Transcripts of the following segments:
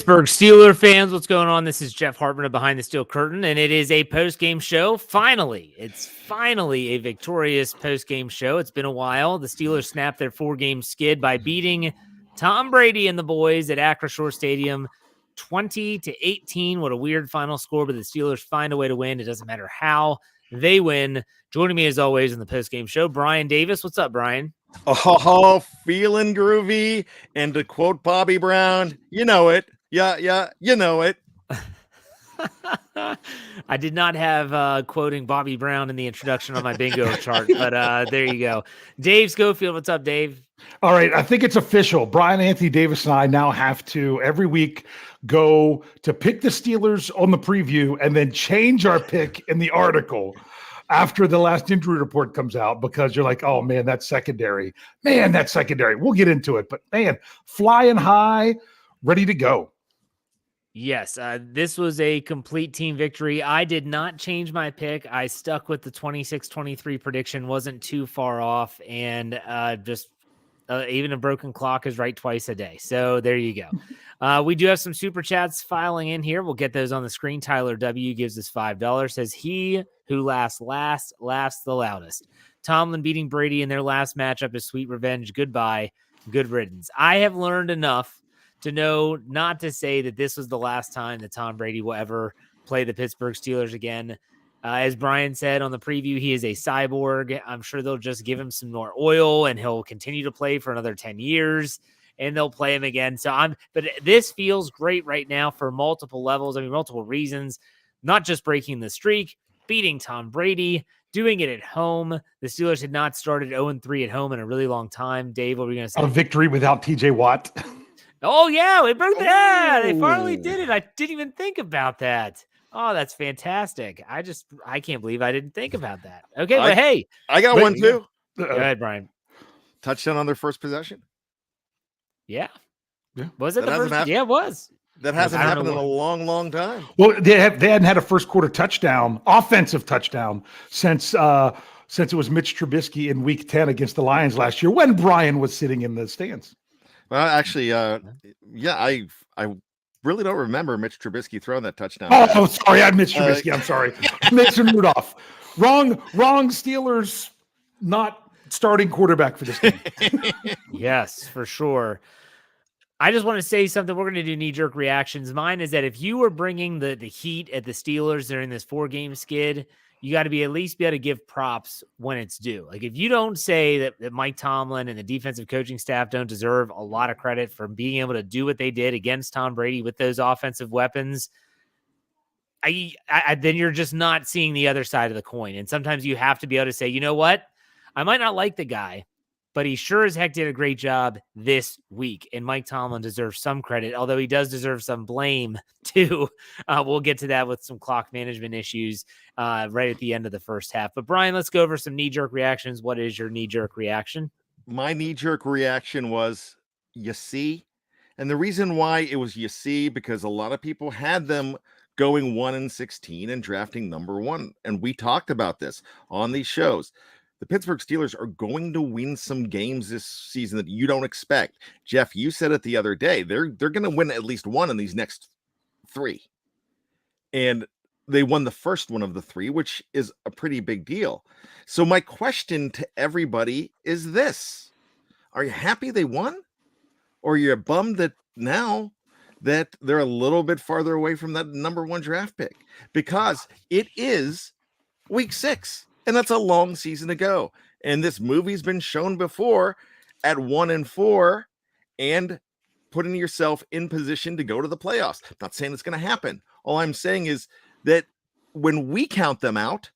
Pittsburgh Steelers fans, what's going on? This is Jeff Hartman of Behind the Steel Curtain, and it is a post-game show. It's finally a victorious post-game show. It's been a while. The Steelers snapped their 4-game skid by beating Tom Brady and the boys at Acrisure Stadium 20-18. What a weird final score, but the Steelers find a way to win. It doesn't matter how they win. Joining me as always in the post-game show, Bryan Davis. What's up, Bryan? Oh, feeling groovy. And to quote Bobby Brown, you know it. Yeah, you know it. I did not have quoting Bobby Brown in the introduction on my bingo chart, but there you go. Dave Schofield, what's up, Dave? All right, I think it's official. Bryan Anthony Davis and I now have to every week go to pick the Steelers on the preview and then change our pick in the article after the last injury report comes out, because you're like, oh man, that's secondary. We'll get into it, but man, flying high, ready to go. Yes, this was a complete team victory. I did not change my pick. I stuck with the 26-23 prediction, wasn't too far off, and even a broken clock is right twice a day. So there you go. We do have some super chats filing in here. We'll get those on the screen. Tyler W gives us $5. Says, he who laughs last laughs the loudest. Tomlin beating Brady in their last matchup is sweet revenge. Goodbye. Good riddance. I have learned enough to know not to say that this was the last time that Tom Brady will ever play the Pittsburgh Steelers again. As Bryan said on the preview, he is a cyborg. I'm sure they'll just give him some more oil and he'll continue to play for another 10 years and they'll play him again. But this feels great right now for multiple levels. I mean, multiple reasons, not just breaking the streak, beating Tom Brady, doing it at home. The Steelers had not started 0-3 at home in a really long time. Dave, what were you going to say? A victory without TJ Watt. Oh yeah, they broke that. They finally did it. I didn't even think about that. Oh, that's fantastic. I can't believe I didn't think about that. Okay, but hey. I got one too. Go ahead, Bryan. Touchdown on their first possession. Yeah. Was it the first? Yeah, it was. That hasn't happened in a long, long time. Well, they hadn't had a first quarter touchdown, offensive touchdown, since it was Mitch Trubisky in week 10 against the Lions last year when Bryan was sitting in the stands. Well, actually, I really don't remember Mitch Trubisky throwing that touchdown. Oh, sorry, I missed Trubisky. I'm sorry. Mason Rudolph. Wrong Steelers, not starting quarterback for this game. Yes, for sure. I just want to say something. We're going to do knee-jerk reactions. Mine is that if you were bringing the heat at the Steelers during this 4-game skid, you got to at least be able to give props when it's due. Like, if you don't say that Mike Tomlin and the defensive coaching staff don't deserve a lot of credit for being able to do what they did against Tom Brady with those offensive weapons, then you're just not seeing the other side of the coin. And sometimes you have to be able to say, you know what? I might not like the guy, but he sure as heck did a great job this week. And Mike Tomlin deserves some credit, although he does deserve some blame too. We'll get to that with some clock management issues right at the end of the first half. But Bryan, let's go over some knee-jerk reactions. What is your knee-jerk reaction? My knee-jerk reaction was, you see? And the reason why it was you see, because a lot of people had them going 1-16 and drafting number 1. And we talked about this on these shows. The Pittsburgh Steelers are going to win some games this season that you don't expect. Jeff, you said it the other day. They're going to win at least one in these next 3. And they won the first one of the 3, which is a pretty big deal. So my question to everybody is this. Are you happy they won? Or are you bummed that now that they're a little bit farther away from that number 1 draft pick? Because it is week 6. And that's a long season to go. And this movie's been shown before at 1-4 and putting yourself in position to go to the playoffs. Not saying it's going to happen. All I'm saying is that when we count them out,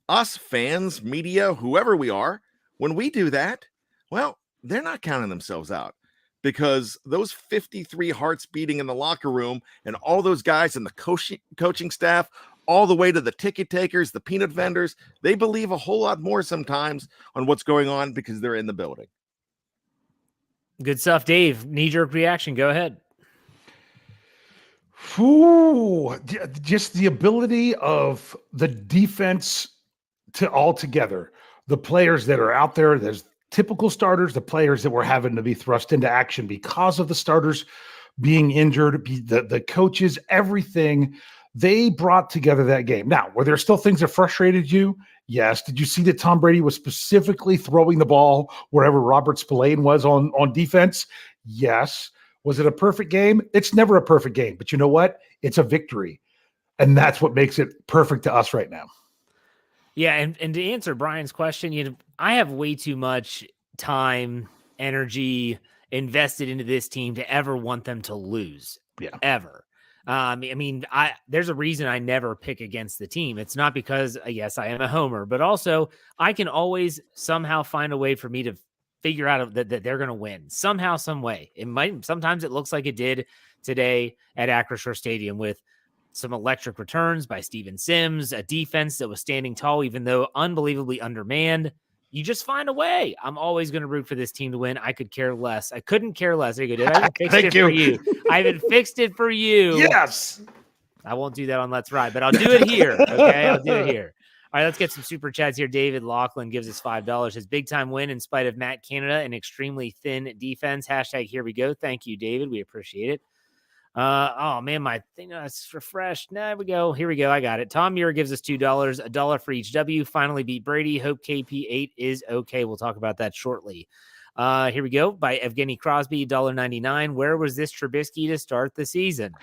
us fans, media, whoever we are, when we do that, well, they're not counting themselves out, because those 53 hearts beating in the locker room and all those guys and the coaching staff, all the way to the ticket takers, the peanut vendors, they believe a whole lot more sometimes on what's going on because they're in the building. Good stuff, Dave. Knee-jerk reaction. Go ahead. Ooh, just the ability of the defense to all together. The players that are out there's typical starters, the players that were having to be thrust into action because of the starters being injured, the coaches, everything, they brought together that game. Now, were there still things that frustrated you? Yes. Did you see that Tom Brady was specifically throwing the ball wherever Robert Spillane was on defense? Yes. Was it a perfect game? It's never a perfect game, but you know what? It's a victory. And that's what makes it perfect to us right now. Yeah, and to answer Brian's question, I have way too much time, energy invested into this team to ever want them to lose. Yeah. Ever. There's a reason I never pick against the team. It's not because, yes, I am a homer, but also I can always somehow find a way for me to figure out that they're going to win somehow, some way. Sometimes it looks like it did today at Acrisure Stadium with some electric returns by Steven Sims, a defense that was standing tall, even though unbelievably undermanned. You just find a way. I'm always going to root for this team to win. I could care less. I couldn't care less. There you go. I haven't fixed it for you. I haven't fixed it for you. Yes. I won't do that on Let's Ride, but I'll do it here. Okay. I'll do it here. All right. Let's get some super chats here. David Laughlin gives us $5. His big time win in spite of Matt Canada and extremely thin defense. Hashtag here we go. Thank you, David. We appreciate it. Oh man, my thing is refreshed. There we go. Here we go. I got it. Tom Muir gives us $2, $1 for each W. Finally beat Brady. Hope KP8 is okay. We'll talk about that shortly. Here we go. By Evgeny Crosby, $1.99. Where was this Trubisky to start the season?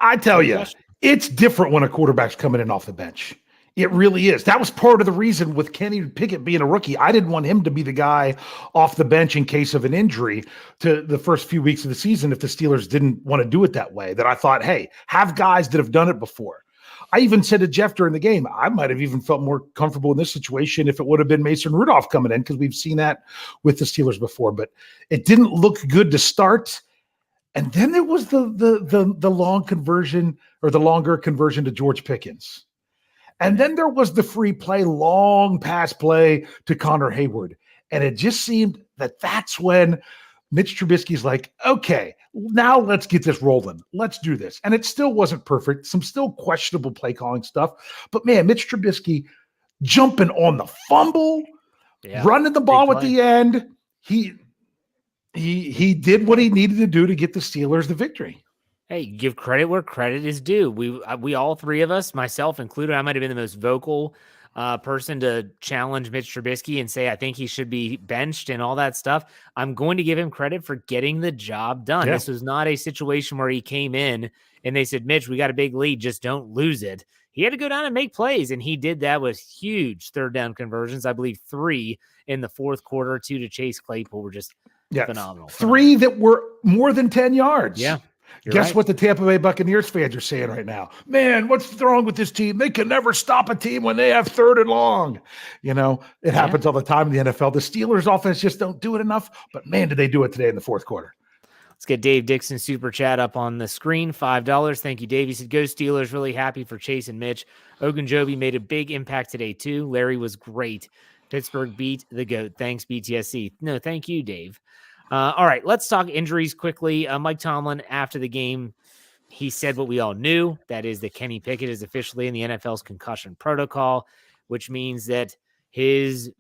I tell you, it's different when a quarterback's coming in off the bench. It really is. That was part of the reason with Kenny Pickett being a rookie. I didn't want him to be the guy off the bench in case of an injury to the first few weeks of the season if the Steelers didn't want to do it that way. That I thought, hey, have guys that have done it before. I even said to Jeff during the game, I might have even felt more comfortable in this situation if it would have been Mason Rudolph coming in because we've seen that with the Steelers before. But it didn't look good to start. And then there was the long conversion or the longer conversion to George Pickens. And then there was the free play, long pass play to Connor Hayward. And it just seemed that that's when Mitch Trubisky's like, okay, now let's get this rolling. Let's do this. And it still wasn't perfect. Some still questionable play calling stuff. But man, Mitch Trubisky jumping on the fumble, running the ball at the end. He did what he needed to do to get the Steelers the victory. Hey, give credit where credit is due. We all three of us, myself included, I might have been the most vocal person to challenge Mitch Trubisky and say, I think he should be benched and all that stuff. I'm going to give him credit for getting the job done. Yeah. This was not a situation where he came in and they said, Mitch, we got a big lead. Just don't lose it. He had to go down and make plays. And he did that with huge third down conversions. I believe 3 in the fourth quarter, 2 to Chase Claypool were just phenomenal. 3 that were more than 10 yards. Yeah. Guess what the Tampa Bay Buccaneers fans are saying right now? Man, what's wrong with this team? They can never stop a team when they have 3rd and long. You know, it happens all the time in the NFL. The Steelers offense just don't do it enough, but man, did they do it today in the fourth quarter. Let's get Dave Dixon super chat up on the screen. $5. Thank you, Dave. He said, go Steelers. Really happy for Chase and Mitch. Ogunjobi made a big impact today too. Larry was great. Pittsburgh beat the GOAT. Thanks, BTSC. No, thank you, Dave. All right, let's talk injuries quickly. Mike Tomlin, after the game, he said what we all knew. That is that Kenny Pickett is officially in the NFL's concussion protocol, which means that his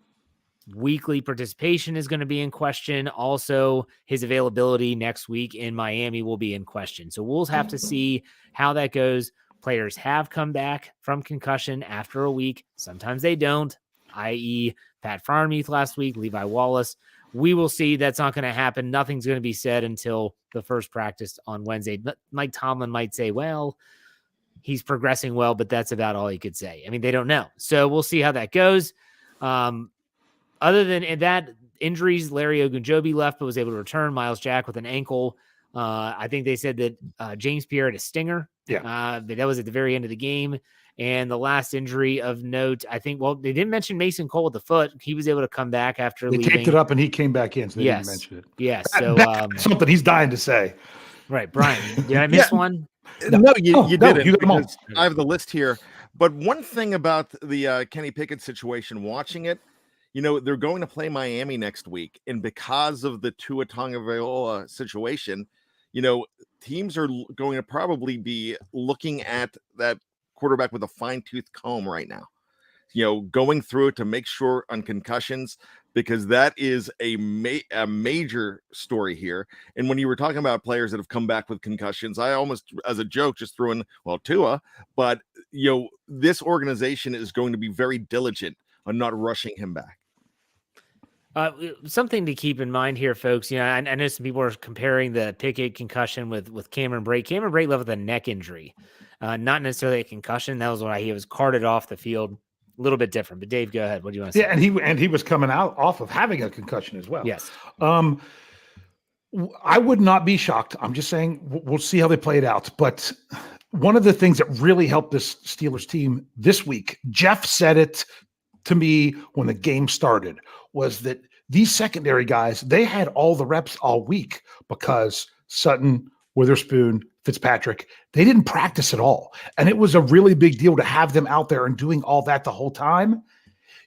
weekly participation is going to be in question. Also, his availability next week in Miami will be in question. So we'll have to see how that goes. Players have come back from concussion after a week. Sometimes they don't, i.e. Pat Freiermuth last week, Levi Wallace. We will see. That's not going to happen. Nothing's going to be said until the first practice on Wednesday. But Mike Tomlin might say, well, he's progressing well, but that's about all he could say. I mean, they don't know. So we'll see how that goes. Other than that, injuries, Larry Ogunjobi left, but was able to return. Miles Jack with an ankle. I think they said that James Pierre had a stinger. Yeah. That was at the very end of the game. And the last injury of note, I think, well, they didn't mention Mason Cole with the foot. He was able to come back after leaving. They taped it up and he came back in, so they didn't mention it. Yes. So something he's dying to say. Right. Brian, did I miss one? No, you didn't. You I have the list here. But one thing about the Kenny Pickett situation, watching it, you know, they're going to play Miami next week. And because of the Tua Tagovailoa situation, you know, teams are going to probably be looking at that quarterback with a fine-tooth comb right now. going through it to make sure on concussions, because that is a major story here. And when you were talking about players that have come back with concussions, I almost, as a joke, just threw in, Tua, but this organization is going to be very diligent on not rushing him back. Something to keep in mind here, folks. I know some people are comparing the Pickett concussion with Cameron Brate. Cameron Brate left with a neck injury, not necessarily a concussion. That was why he was carted off the field. A little bit different. But Dave, go ahead. What do you want to say? Yeah, and he was coming out off of having a concussion as well. Yes. I would not be shocked. I'm just saying we'll see how they play it out. But one of the things that really helped this Steelers team this week, Jeff said it to me when the game started, was that these secondary guys, they had all the reps all week because Sutton, Witherspoon, Fitzpatrick, they didn't practice at all. And it was a really big deal to have them out there and doing all that the whole time.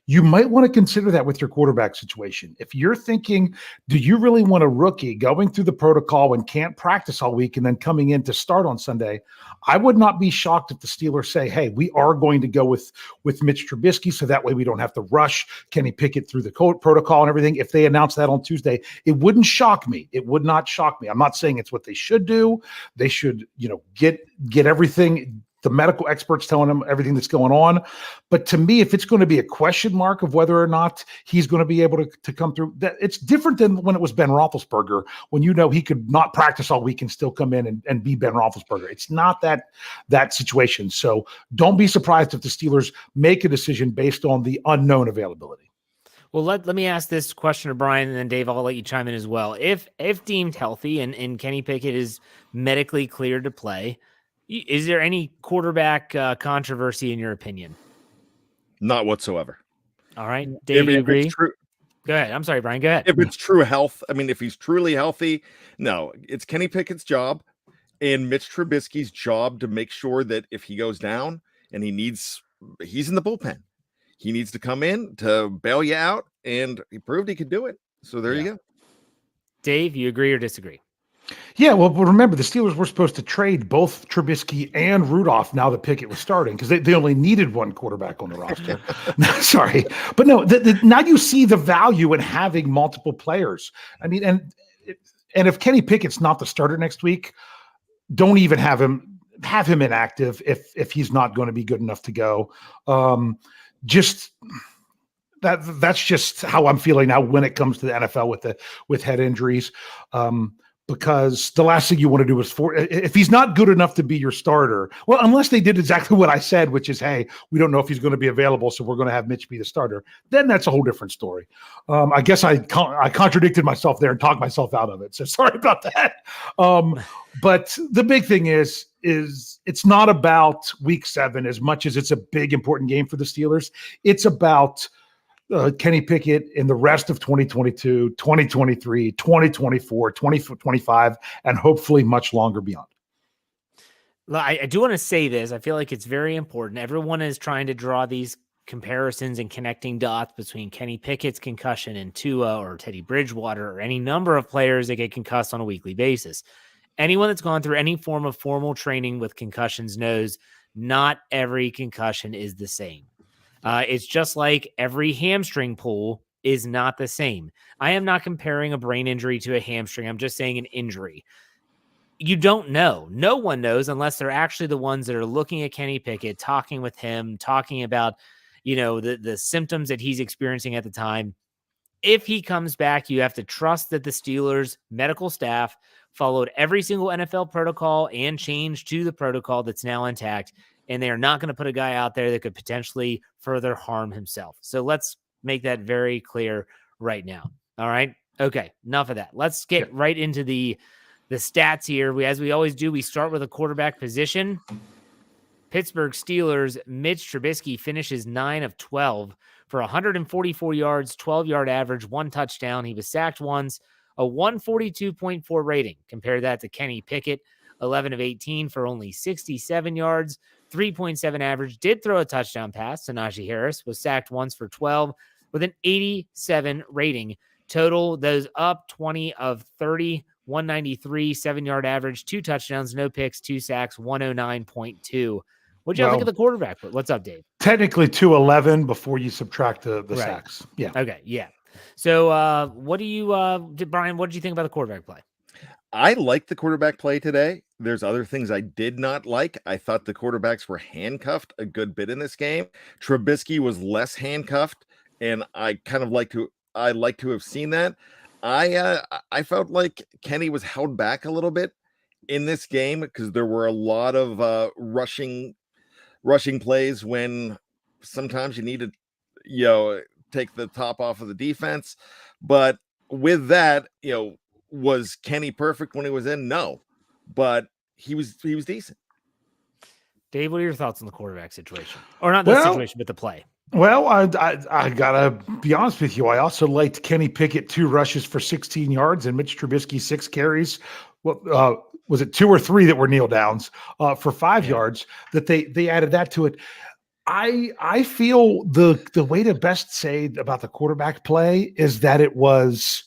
You might want to consider that with your quarterback situation. If you're thinking, do you really want a rookie going through the protocol and can't practice all week and then coming in to start on Sunday? I would not be shocked if the Steelers say, hey, we are going to go with Mitch Trubisky, so that way we don't have to rush Kenny Pickett through the protocol and everything. If they announce that on Tuesday, it wouldn't shock me. It would not shock me. I'm not saying it's what they should do. They should, get everything, the medical experts telling them everything that's going on. But to me, if it's going to be a question mark of whether or not he's going to be able to come through, that it's different than when it was Ben Roethlisberger, when he could not practice all week and still come in and be Ben Roethlisberger. It's not that situation. So don't be surprised if the Steelers make a decision based on the unknown availability. Well, let me ask this question to Bryan, and then Dave, I'll let you chime in as well. If deemed healthy and Kenny Pickett is medically cleared to play, is there any quarterback controversy in your opinion? Not whatsoever. All right. Dave, you agree? Go ahead. I'm sorry, Bryan. Go ahead. If it's true health, if he's truly healthy, no, it's Kenny Pickett's job and Mitch Trubisky's job to make sure that if he goes down and he's in the bullpen, he needs to come in to bail you out, and he proved he could do it. So there you go. Dave, you agree or disagree? Yeah, well, remember, the Steelers were supposed to trade both Trubisky and Rudolph now that Pickett was starting, because they only needed one quarterback on the roster. Sorry. But no, now you see the value in having multiple players. And if Kenny Pickett's not the starter next week, don't even have him inactive if he's not going to be good enough to go. That's just how I'm feeling now when it comes to the NFL with head injuries. Because the last thing you want to do is if he's not good enough to be your starter, well, unless they did exactly what I said, which is, hey, we don't know if he's going to be available, so we're going to have Mitch be the starter, then that's a whole different story. I guess I contradicted myself there and talked myself out of it, so sorry about that. But the big thing is it's not about week 7 as much as it's a big, important game for the Steelers. It's about Kenny Pickett in the rest of 2022, 2023, 2024, 2025, and hopefully much longer beyond. I do want to say this. I feel like it's very important. Everyone is trying to draw these comparisons and connecting dots between Kenny Pickett's concussion and Tua or Teddy Bridgewater or any number of players that get concussed on a weekly basis. Anyone that's gone through any form of formal training with concussions knows not every concussion is the same. It's just like every hamstring pull is not the same. I am not comparing a brain injury to a hamstring. I'm just saying an injury. You don't know. No one knows unless they're actually the ones that are looking at Kenny Pickett, talking with him, talking about, the symptoms that he's experiencing at the time. If he comes back, you have to trust that the Steelers medical staff followed every single NFL protocol and changed to the protocol that's now intact. And they are not going to put a guy out there that could potentially further harm himself. So let's make that very clear right now. All right. Okay. Enough of that. Let's get right into the stats here. As we always do, we start with a quarterback position. Pittsburgh Steelers, Mitch Trubisky finishes 9 of 12 for 144 yards, 12-yard average, 1 touchdown. He was sacked once, a 142.4 rating. Compare that to Kenny Pickett, 11 of 18 for only 67 yards, 3.7 average, did throw a touchdown pass to Najee Harris, was sacked once for 12 with an 87 rating. Total, those up 20 of 30, 193, 7-yard average, 2 touchdowns, no picks, 2 sacks, 109.2 What'd you think of the quarterback? What's up, Dave? Technically 211 before you subtract the Right. sacks. Yeah. Okay. Yeah. So what do you, Brian, what did you think about the quarterback play? I like the quarterback play today. There's other things I did not like. I thought the quarterbacks were handcuffed a good bit in this game. Trubisky was less handcuffed, and I like to have seen that. I felt like Kenny was held back a little bit in this game because there were a lot of rushing plays when sometimes you need to, take the top off of the defense. But with that, was Kenny perfect when he was in? No, but he was decent. Dave, what are your thoughts on the quarterback situation? Or not the situation, but the play? Well, I gotta be honest with you. I also liked Kenny Pickett 2 rushes for 16 yards and Mitch Trubisky 6 carries. Well, was it 2 or 3 that were kneel downs for 5 yards? That they added that to it. I feel the way to best say about the quarterback play is that it was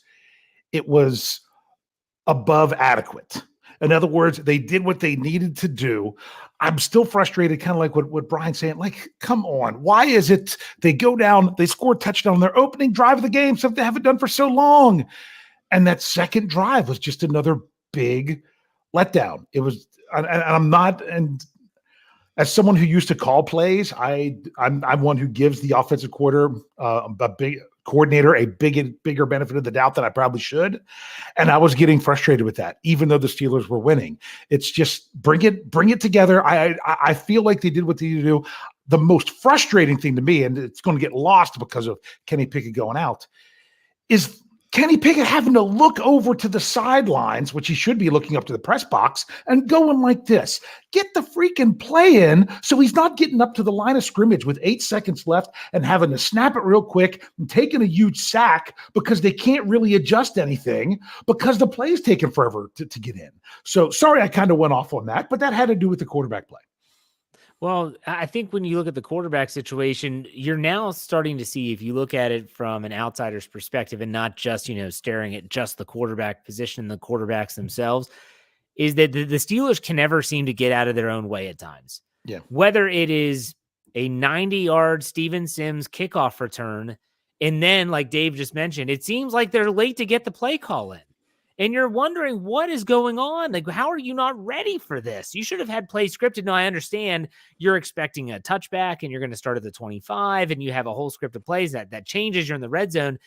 above adequate. In other words, they did what they needed to do. I'm still frustrated, kind of like what Brian's saying. Like, come on. Why is it they go down, they score a touchdown on their opening drive of the game, something they haven't done for so long. And that second drive was just another big letdown. It was, and I'm not, and as someone who used to call plays, I'm one who gives the offensive coordinator a bigger benefit of the doubt than I probably should. And I was getting frustrated with that, even though the Steelers were winning. It's just bring it together. I feel like they did what they need to do. The most frustrating thing to me, and it's going to get lost because of Kenny Pickett going out, is Kenny Pickett having to look over to the sidelines, which he should be looking up to the press box, and going like this. Get the freaking play in so he's not getting up to the line of scrimmage with 8 seconds left and having to snap it real quick and taking a huge sack because they can't really adjust anything because the play is taking forever to get in. So sorry I kind of went off on that, but that had to do with the quarterback play. Well, I think when you look at the quarterback situation, you're now starting to see, if you look at it from an outsider's perspective and not just, staring at just the quarterback position and the quarterbacks themselves, is that the Steelers can never seem to get out of their own way at times. Yeah. Whether it is a 90-yard Steven Sims kickoff return, and then, like Dave just mentioned, it seems like they're late to get the play call in. And you're wondering what is going on. Like, how are you not ready for this? You should have had play scripted. Now, I understand you're expecting a touchback and you're going to start at the 25 and you have a whole script of plays that changes. You're in the red zone.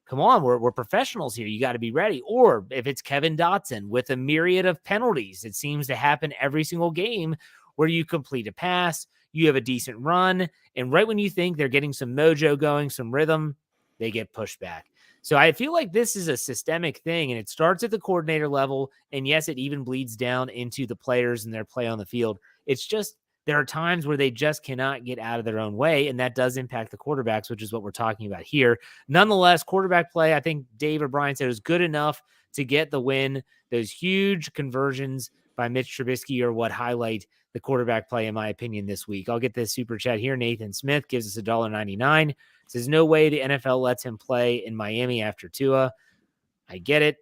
Come on, we're professionals here. You got to be ready. Or if it's Kevin Dotson with a myriad of penalties, it seems to happen every single game where you complete a pass, you have a decent run, and right when you think they're getting some mojo going, some rhythm, they get pushed back. So I feel like this is a systemic thing, and it starts at the coordinator level, and yes, it even bleeds down into the players and their play on the field. It's just there are times where they just cannot get out of their own way, and that does impact the quarterbacks, which is what we're talking about here. Nonetheless, quarterback play, I think Dave or Brian said, was good enough to get the win. Those huge conversions by Mitch Trubisky are what highlight the quarterback play, in my opinion, this week. I'll get this super chat here. Nathan Smith gives us $1.99. Says, no way the NFL lets him play in Miami after Tua. I get it.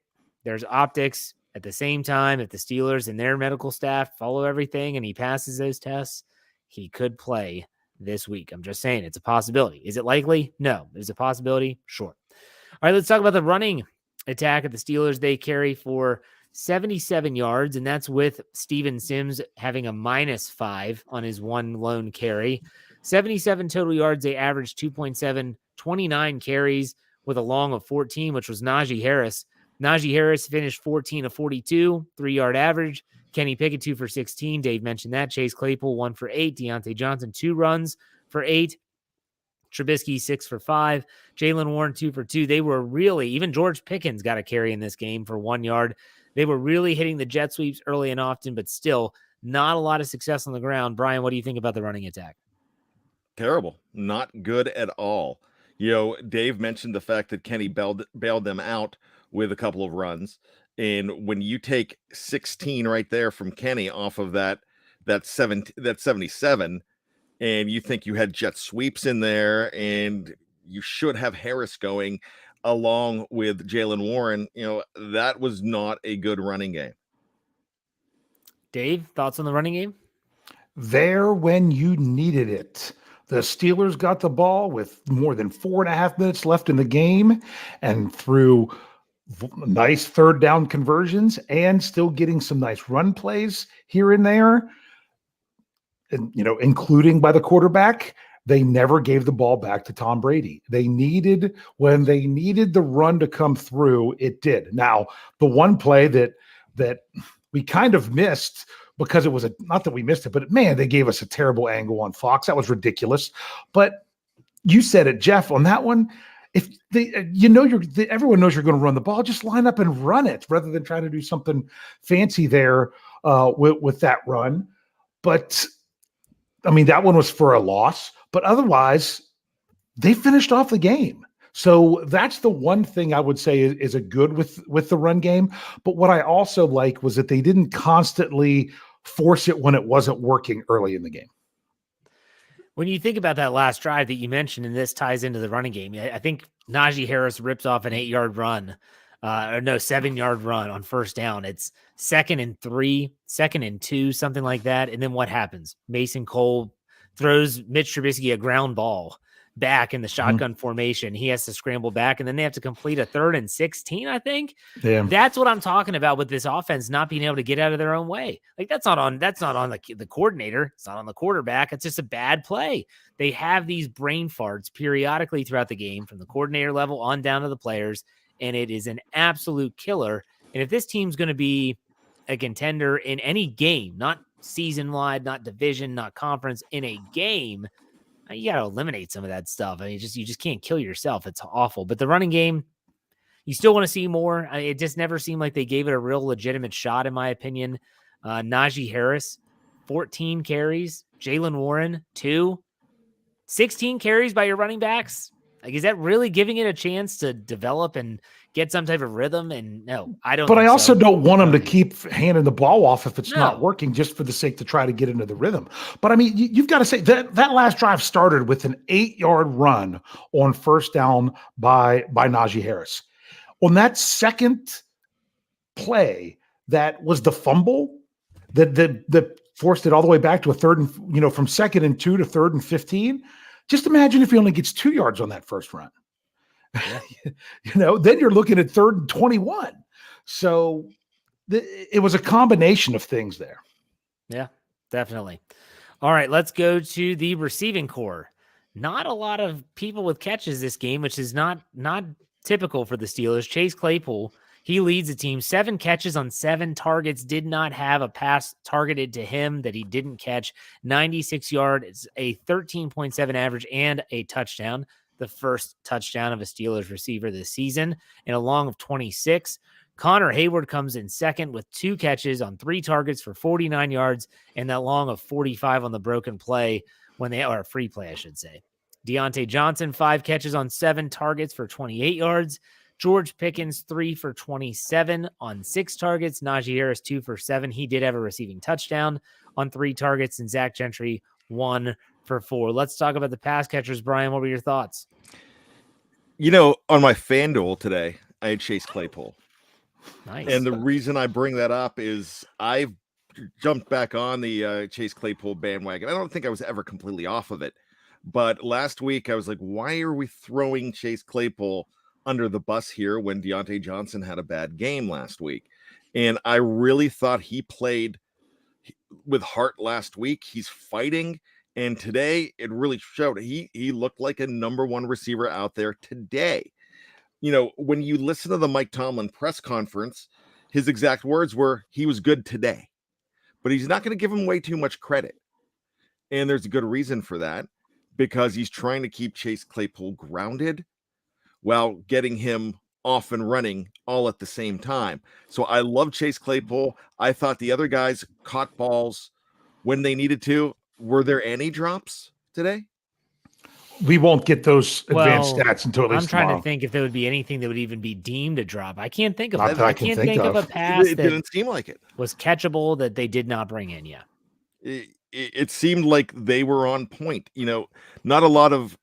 There's optics. At the same time, if the Steelers and their medical staff follow everything and he passes those tests, he could play this week. I'm just saying it's a possibility. Is it likely? No. Is it a possibility? Sure. All right, let's talk about the running attack of the Steelers. They carry for 77 yards, and that's with Steven Sims having a -5 on his one lone carry. 77 total yards. They averaged 2.7, 29 carries with a long of 14, which was Najee Harris. Najee Harris finished 14 of 42, 3-yard average. Kenny Pickett, 2 for 16. Dave mentioned that. Chase Claypool, 1 for 8. Deontay Johnson, 2 runs for 8. Trubisky, 6 for 5. Jalen Warren, 2 for 2. They were really, even George Pickens got a carry in this game for 1 yard. They were really hitting the jet sweeps early and often, but still not a lot of success on the ground. Brian, what do you think about the running attack? Terrible. Not good at all. Dave mentioned the fact that Kenny bailed them out with a couple of runs. And when you take 16 right there from Kenny off of that 77, and you think you had jet sweeps in there, and you should have Harris going along with Jalen Warren, that was not a good running game. Dave, thoughts on the running game? there when you needed it. The Steelers got the ball with more than 4.5 minutes left in the game, and through nice third down conversions and still getting some nice run plays here and there, and including by the quarterback, they never gave the ball back to Tom Brady. When they needed the run to come through, it did. Now, the one play that we kind of missed, because it was not that we missed it, but man, they gave us a terrible angle on Fox. That was ridiculous. But you said it, Jeff, on that one. If everyone knows you're going to run the ball, just line up and run it rather than trying to do something fancy there with that run. But I mean, that one was for a loss, but otherwise they finished off the game. So that's the one thing I would say is a good with the run game. But what I also like was that they didn't constantly force it when it wasn't working early in the game. When you think about that last drive that you mentioned, and this ties into the running game, I think Najee Harris rips off an 8-yard run, 7-yard run on first down. It's 2nd and 3, 2nd and 2, something like that. And then what happens? Mason Cole throws Mitch Trubisky a ground ball back in the shotgun formation. He has to scramble back, and then they have to complete a 3rd and 16, I think. Yeah. That's what I'm talking about with this offense not being able to get out of their own way. Like, that's not on the coordinator. It's not on the quarterback. It's just a bad play. They have these brain farts periodically throughout the game, from the coordinator level on down to the players, and it is an absolute killer. And if this team's going to be a contender in any game, not season-wide, not division, not conference, in a game, you got to eliminate some of that stuff. I mean, you just can't kill yourself. It's awful. But the running game, you still want to see more. It just never seemed like they gave it a real legitimate shot, in my opinion. Najee Harris, 14 carries. Jaylen Warren, 2. 16 carries by your running backs. Like, is that really giving it a chance to develop and get some type of rhythm? And no, I don't. But I also so. don't want them to keep handing the ball off if it's not working, just for the sake to try to get into the rhythm. But I mean, you've got to say that last drive started with an 8-yard run on first down by Najee Harris. On that second play, that was the fumble that forced it all the way back to a 3rd and from 2nd and 2 to 3rd and 15. Just imagine if he only gets 2 yards on that first run. Yeah. Then you're looking at 3rd and 21. So it was a combination of things there. Yeah, definitely. All right, let's go to the receiving core. Not a lot of people with catches this game, which is not typical for the Steelers. Chase Claypool, he leads the team. 7 catches on 7 targets, did not have a pass targeted to him that he didn't catch. 96 yards, a 13.7 average, and a touchdown. The first touchdown of a Steelers receiver this season, and a long of 26. Connor Hayward comes in second with 2 catches on 3 targets for 49 yards, and that long of 45 on the broken play or free play, I should say. Deontay Johnson, 5 catches on 7 targets for 28 yards. George Pickens, 3 for 27 on 6 targets. Najee Harris, 2 for 7. He did have a receiving touchdown on 3 targets, and Zach Gentry, 1 for 4. Let's talk about the pass catchers. Brian, what were your thoughts? On my FanDuel today, I had Chase Claypool. Nice. And the reason I bring that up is I've jumped back on the Chase Claypool bandwagon. I don't think I was ever completely off of it. But last week, I was like, why are we throwing Chase Claypool under the bus here when Deontay Johnson had a bad game last week? And I really thought he played with heart last week. He's fighting. And today, it really showed. He looked like a number 1 receiver out there today. When you listen to the Mike Tomlin press conference, his exact words were, he was good today. But he's not going to give him way too much credit. And there's a good reason for that, because he's trying to keep Chase Claypool grounded while getting him off and running all at the same time. So I love Chase Claypool. I thought the other guys caught balls when they needed to. Were there any drops today? We won't get those advanced stats until at least I'm trying tomorrow. to think if there would be anything that would even be deemed a drop. I can't think of Not it. that I I can can't think think of of. a pass It that didn't seem like it was catchable that they did not bring in. Yeah. It seemed like they were on point. Not a lot of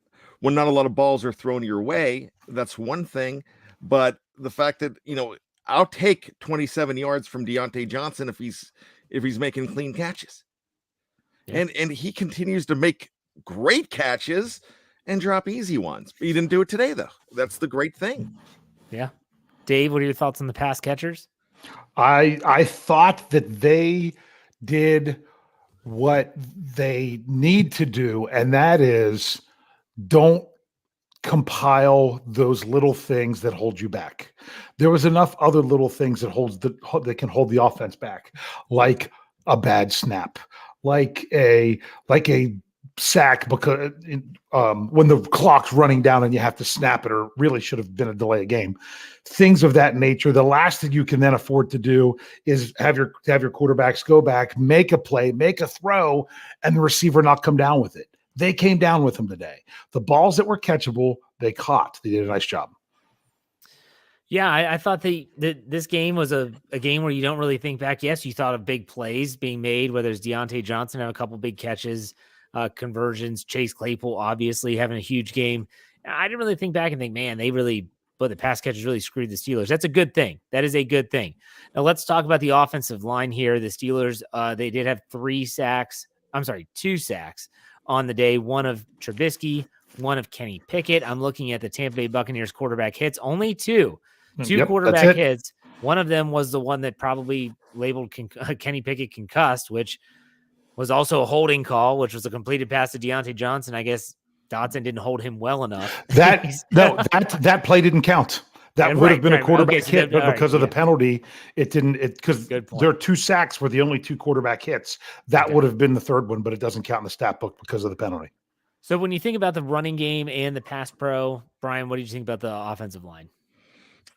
balls are thrown your way. That's one thing. But the fact that, I'll take 27 yards from Deontay Johnson if he's making clean catches. Yeah. And he continues to make great catches and drop easy ones. He didn't do it today, though. That's the great thing. Yeah. Dave, what are your thoughts on the pass catchers? I thought that they did what they need to do, and that is don't compile those little things that hold you back. There was enough other little things that can hold the offense back, like a bad snap, like a sack because when the clock's running down and you have to snap it, or really should have been a delay of game, things of that nature. The last thing you can then afford to do is have your quarterbacks go back, make a play, make a throw, and the receiver not come down with it. They came down with them today. The balls that were catchable, they caught. They did a nice job. Yeah, I thought this game was a game where you don't really think back. Yes, you thought of big plays being made, whether it's Deontay Johnson have a couple big catches, conversions, Chase Claypool obviously having a huge game. I didn't really think back and think, man, the pass catchers really screwed the Steelers. That's a good thing. That is a good thing. Now let's talk about the offensive line here. The Steelers, they did have 2 sacks on the day, one of Trubisky, one of Kenny Pickett. I'm looking at the Tampa Bay Buccaneers quarterback hits, only 2 quarterback hits. One of them was the one that probably labeled Kenny Pickett concussed, which was also a holding call, which was a completed pass to Deontay Johnson. I guess Dotson didn't hold him well enough. That play didn't count. That would have been a quarterback hit, but because of the penalty, it didn't. Because there are 2 sacks were the only 2 quarterback hits. That would have been the third one, but it doesn't count in the stat book because of the penalty. So when you think about the running game and the pass pro, Brian, what did you think about the offensive line?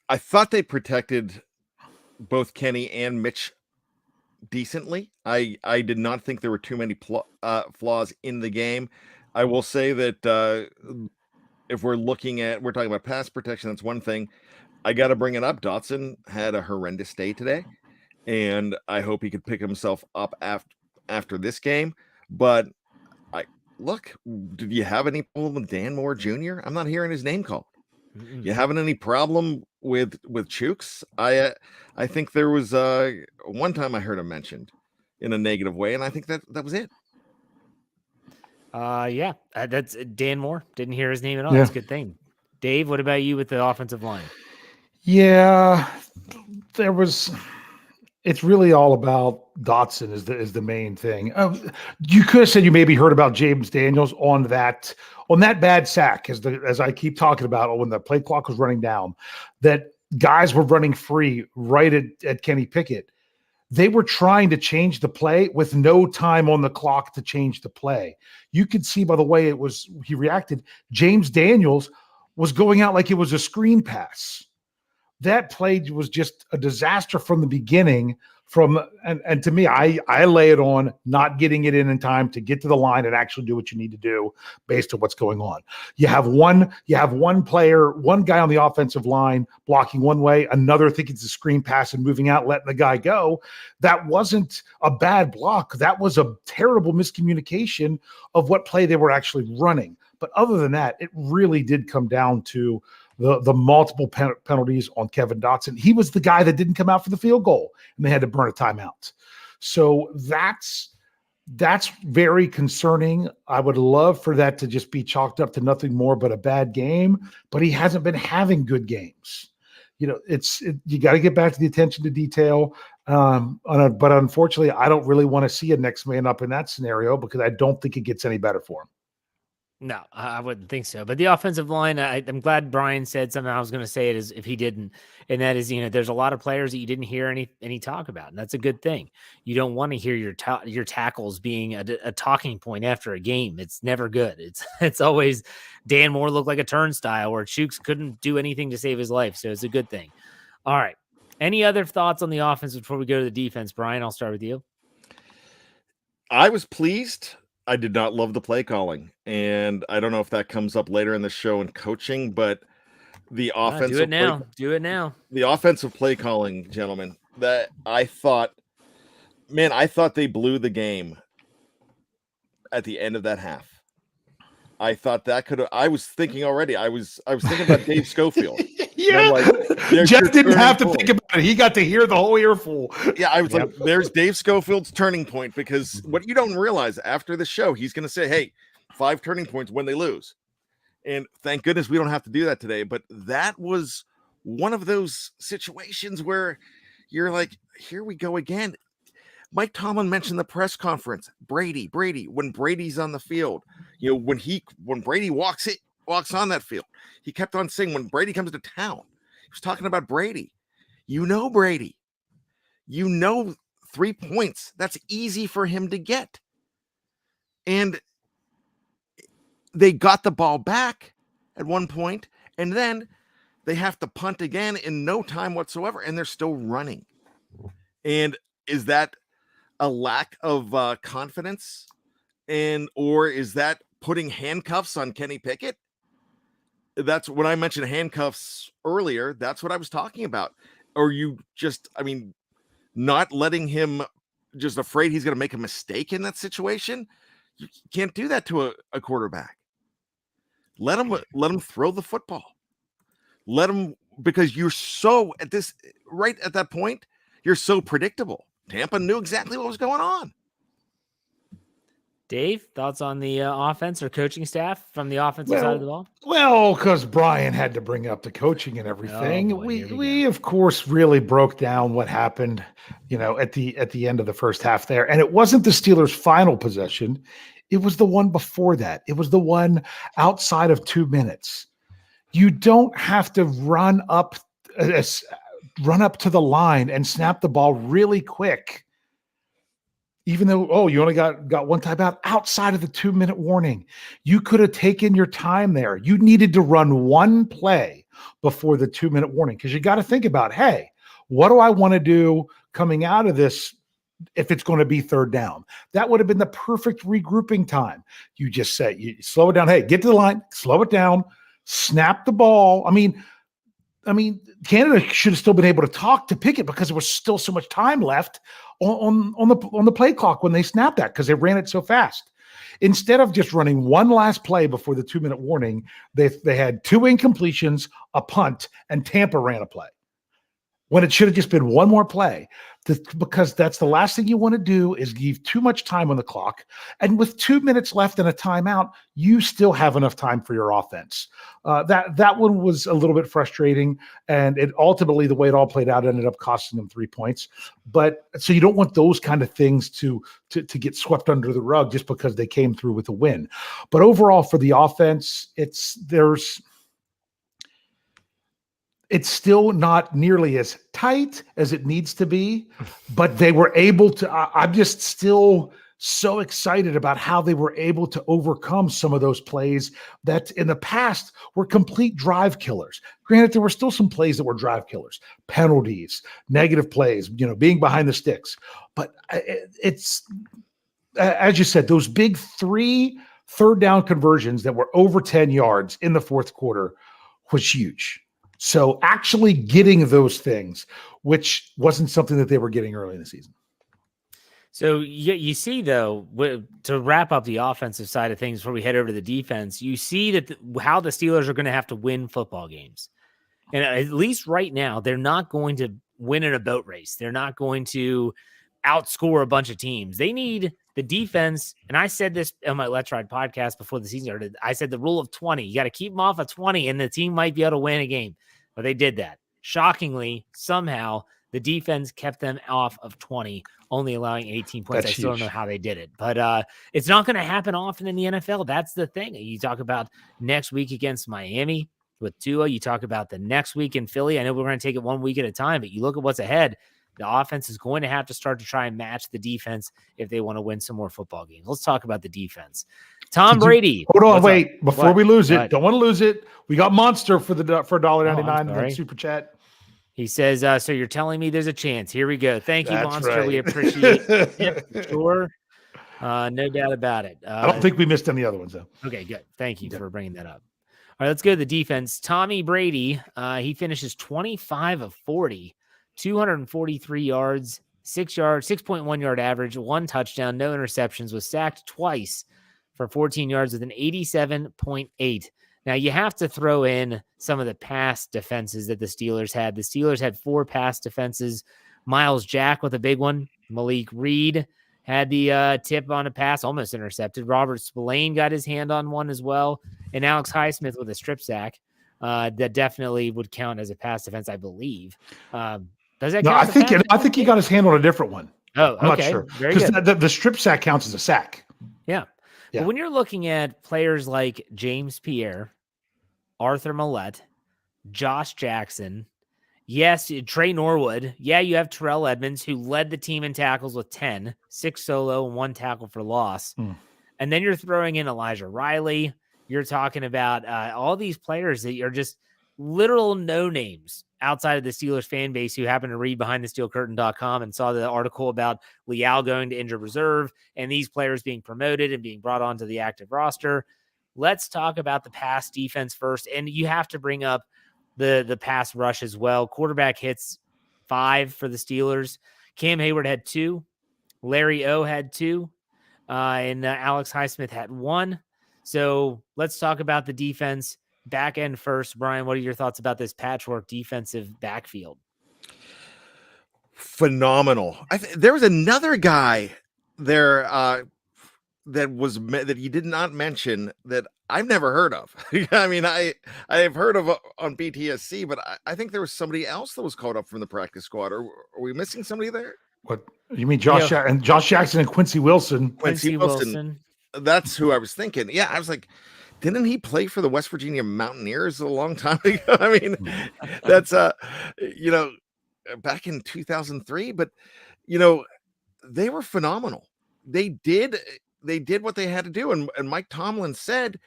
I thought they protected both Kenny and Mitch decently. I did not think there were too many flaws in the game. I will say that if we're talking about pass protection, that's one thing. I got to bring it up. Dotson had a horrendous day today, and I hope he could pick himself up after this game. But did you have any problem with Dan Moore Jr.? I'm not hearing his name called. Mm-mm. You having any problem with Chooks? I think there was one time I heard him mentioned in a negative way, and I think that was it. Yeah, that's Dan Moore. Didn't hear his name at all. That's a good thing. Dave, what about you with the offensive line? Yeah, it's really all about Dotson is the main thing. You could have said you maybe heard about James Daniels on that bad sack, as I keep talking about, when the play clock was running down, that guys were running free right at Kenny Pickett. They were trying to change the play with no time on the clock to change the play. You could see by the way he reacted, James Daniels was going out like it was a screen pass. That play was just a disaster from the beginning. And to me, I lay it on not getting it in time to get to the line and actually do what you need to do based on what's going on. You have one player, one guy on the offensive line blocking one way, another thinking it's a screen pass and moving out, letting the guy go. That wasn't a bad block. That was a terrible miscommunication of what play they were actually running. But other than that, it really did come down to the multiple penalties on Kevin Dotson. He was the guy that didn't come out for the field goal, and they had to burn a timeout. So that's very concerning. I would love for that to just be chalked up to nothing more but a bad game, but he hasn't been having good games. You got to get back to the attention to detail. But unfortunately, I don't really want to see a next man up in that scenario because I don't think it gets any better for him. No, I wouldn't think so. But the offensive line, I'm glad Bryan said something. I was going to say it as if he didn't, and that is, there's a lot of players that you didn't hear any talk about, and that's a good thing. You don't want to hear your tackles being a talking point after a game. It's never good. It's always Dan Moore looked like a turnstile, or Chooks couldn't do anything to save his life. So it's a good thing. All right. Any other thoughts on the offense before we go to the defense, Bryan? I'll start with you. I was pleased. I did not love the play calling, and I don't know if that comes up later in the show in coaching, but the offensive do it now. The offensive play calling, gentlemen, that I thought they blew the game at the end of that half. I thought that I was thinking already. I was thinking about Dave Schofield. Yeah. like, there's Jeff your didn't have to turning think about it. He got to hear the whole earful. Yeah, I was like, there's Dave Schofield's turning point, because what you don't realize after the show, he's going to say, hey, 5 turning points when they lose. And thank goodness we don't have to do that today. But that was one of those situations where you're like, here we go again. Mike Tomlin mentioned the press conference. Brady, when Brady's on the field, when Brady walks on that field, he kept on saying, when Brady comes to town, he was talking about Brady. Brady, 3 points. That's easy for him to get. And they got the ball back at one point, and then they have to punt again in no time whatsoever, and they're still running. And is that a lack of confidence, or is that putting handcuffs on Kenny Pickett? That's when I mentioned handcuffs earlier. That's what I was talking about. Or you just, not letting him, just afraid he's going to make a mistake in that situation. You can't do that to a quarterback. Let him throw the football. Let him, because you're so right at that point, you're so predictable. Tampa knew exactly what was going on. Dave, thoughts on the offense or coaching staff from the offensive side of the ball? Well, because Bryan had to bring up the coaching and everything. Oh boy, we of course really broke down what happened, at the end of the first half there. And it wasn't the Steelers' final possession. It was the one before that. It was the one outside of 2 minutes. You don't have to run up to the line and snap the ball really quick. Even though, you only got one timeout outside of the 2 minute warning, you could have taken your time there. You needed to run one play before the 2 minute warning, because you got to think about, hey, what do I want to do coming out of this if it's going to be third down? That would have been the perfect regrouping time. You just say, you slow it down. Hey, get to the line, slow it down, snap the ball. Canada should have still been able to talk to Pickett, because there was still so much time left on the play clock when they snapped that, because they ran it so fast. Instead of just running one last play before the 2 minute warning, they had 2 incompletions, a punt, and Tampa ran a play, when it should have just been one more play, because that's the last thing you want to do, is leave too much time on the clock. And with 2 minutes left and a timeout, you still have enough time for your offense. That one was a little bit frustrating, and it ultimately, the way it all played out, ended up costing them 3 points. But so you don't want those kind of things to get swept under the rug just because they came through with a win. But overall, for the offense, it's still not nearly as tight as it needs to be, but they were able to. I'm just still so excited about how they were able to overcome some of those plays that in the past were complete drive killers. Granted, there were still some plays that were drive killers, penalties, negative plays, being behind the sticks. But it's, as you said, those big 3 third down conversions that were over 10 yards in the fourth quarter was huge. So actually getting those things, which wasn't something that they were getting early in the season. So you see, though, to wrap up the offensive side of things before we head over to the defense, you see that how the Steelers are going to have to win football games. And at least right now, they're not going to win in a boat race. They're not going to outscore a bunch of teams. They need the defense. And I said this on my Let's Ride podcast before the season started. I said the rule of 20. You got to keep them off of 20, and the team might be able to win a game. But they did that. Shockingly, somehow, the defense kept them off of 20, only allowing 18 points. That's I still huge. don't know how they did it. But it's not going to happen often in the NFL. That's the thing. You talk about next week against Miami with Tua. You talk about the next week in Philly. I know we're going to take it 1 week at a time, but you look at what's ahead. The offense is going to have to start to try and match the defense if they want to win some more football games. Let's talk about the defense. Tom Brady. Hold on, What's wait. up? Before What? we lose it, What? don't want to lose it. We got Monster for $1.99 in sorry. that super chat. He says, so you're telling me there's a chance. Here we go. Thank you, That's Monster. right. We appreciate it. For sure. No doubt about it. I don't think we missed any other ones, though. Okay, good. Thank you for bringing that up. All right, let's go to the defense. Tommy Brady, he finishes 25 of 40, 243 yards, 6.1 yard average, 1 touchdown, no interceptions, was sacked twice for 14 yards with an 87.8 Now, you have to throw in some of the pass defenses that the Steelers had. The Steelers had 4 pass defenses. Miles Jack with a big one. Malik Reed had the tip on a pass, almost intercepted. Robert Spillane got his hand on one as well. And Alex Highsmith with a strip sack. That definitely would count as a pass defense, I believe. Does that count? No, I think he got his hand on a different one. Oh, I'm okay. not sure. Very Because good. the strip sack counts as a sack. Yeah. Yeah. But when you're looking at players like James Pierre, Arthur Millette, Josh Jackson, yes, Trey Norwood. Yeah, you have Terrell Edmonds, who led the team in tackles with 10, 6 solo, and 1 tackle for loss. And then you're throwing in Elijah Riley. You're talking about all these players that are just literal no-names outside of the Steelers fan base who happened to read BehindTheSteelCurtain.com and saw the article about Leal going to injured reserve and these players being promoted and being brought onto the active roster. Let's talk about the pass defense first. And you have to bring up the pass rush as well. Quarterback hits 5 for the Steelers. Cam Hayward had 2. Larry O had 2. And Alex Highsmith had 1. So let's talk about the defense back end first. Bryan, what are your thoughts about this patchwork defensive backfield? Phenomenal. There was another guy there that you did not mention that I've never heard of. I mean, I have heard of on BTSC, but I think there was somebody else that was called up from the practice squad. Are we missing somebody there? What you mean, Josh Jackson and Quincy Wilson? Quincy Wilson. That's who I was thinking. Yeah, I was like, didn't he play for the West Virginia Mountaineers a long time ago? I mean, that's back in 2003. But they were phenomenal. They did what they had to do, and Mike Tomlin said,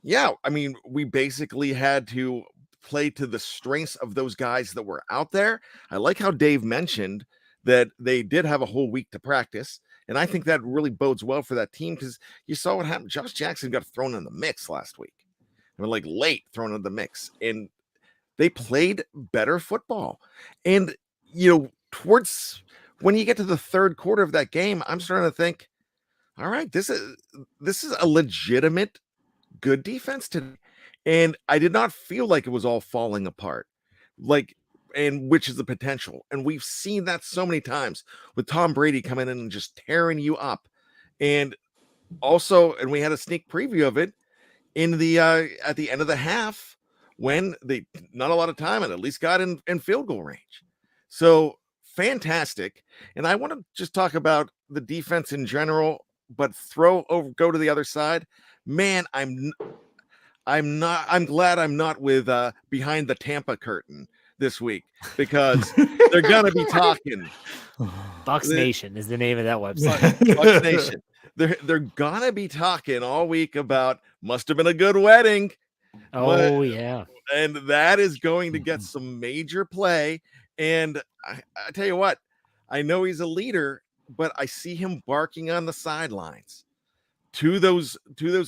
yeah, I mean, we basically had to play to the strengths of those guys that were out there. I like how Dave mentioned that they did have a whole week to practice. And I think that really bodes well for that team because you saw what happened. Josh Jackson got thrown in the mix last week. I mean, like late thrown in the mix. And they played better football. And, towards when you get to the third quarter of that game, I'm starting to think, all right, this is a legitimate good defense today. And I did not feel like it was all falling apart. And which is the potential. And we've seen that so many times with Tom Brady coming in and just tearing you up. And also, and we had a sneak preview of it in the at the end of the half when they not a lot of time and at least got in field goal range. So fantastic. And I want to just talk about the defense in general, but go to the other side. Man, I'm glad I'm not with behind the Tampa curtain this week because they're gonna be talking. Bucs Nation is the name of that website. Bucs Nation. They're gonna be talking all week about must have been a good wedding. Yeah. And that is going to get some major play. And I tell you what, I know he's a leader, but I see him barking on the sidelines to those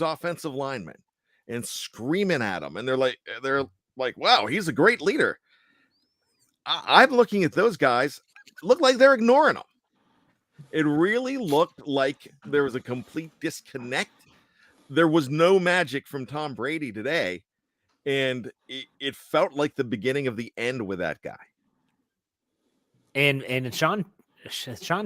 offensive linemen and screaming at them. And they're like, wow, he's a great leader. I'm looking at those guys, look like they're ignoring them. It really looked like there was a complete disconnect. There was no magic from Tom Brady today, and it felt like the beginning of the end with that guy. And Sean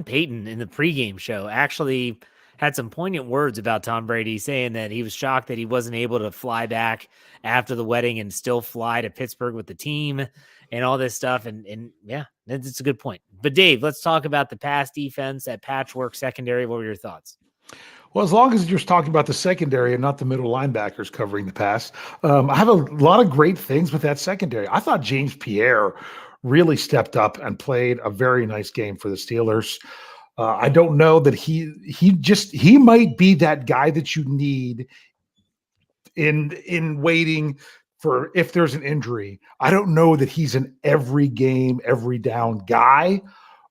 Payton in the pregame show actually had some poignant words about Tom Brady, saying that he was shocked that he wasn't able to fly back after the wedding and still fly to Pittsburgh with the team and all this stuff. And yeah, it's a good point. But Dave, let's talk about the pass defense, that patchwork secondary. What were your thoughts? Well, as long as you're talking about the secondary and not the middle linebackers covering the pass, I have a lot of great things with that secondary. I thought James Pierre really stepped up and played a very nice game for the Steelers. I don't know that he might be that guy that you need in waiting for if there's an injury. I don't know that he's an every game, every down guy,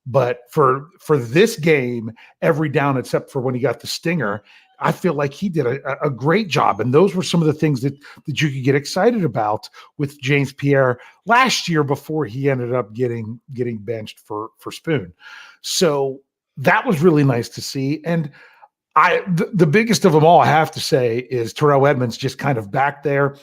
but for this game, every down except for when he got the stinger, I feel like he did a great job. And those were some of the things that you could get excited about with James Pierre last year before he ended up getting benched for Spoon. So that was really nice to see. And The biggest of them all, I have to say, is Terrell Edmonds just kind of back there.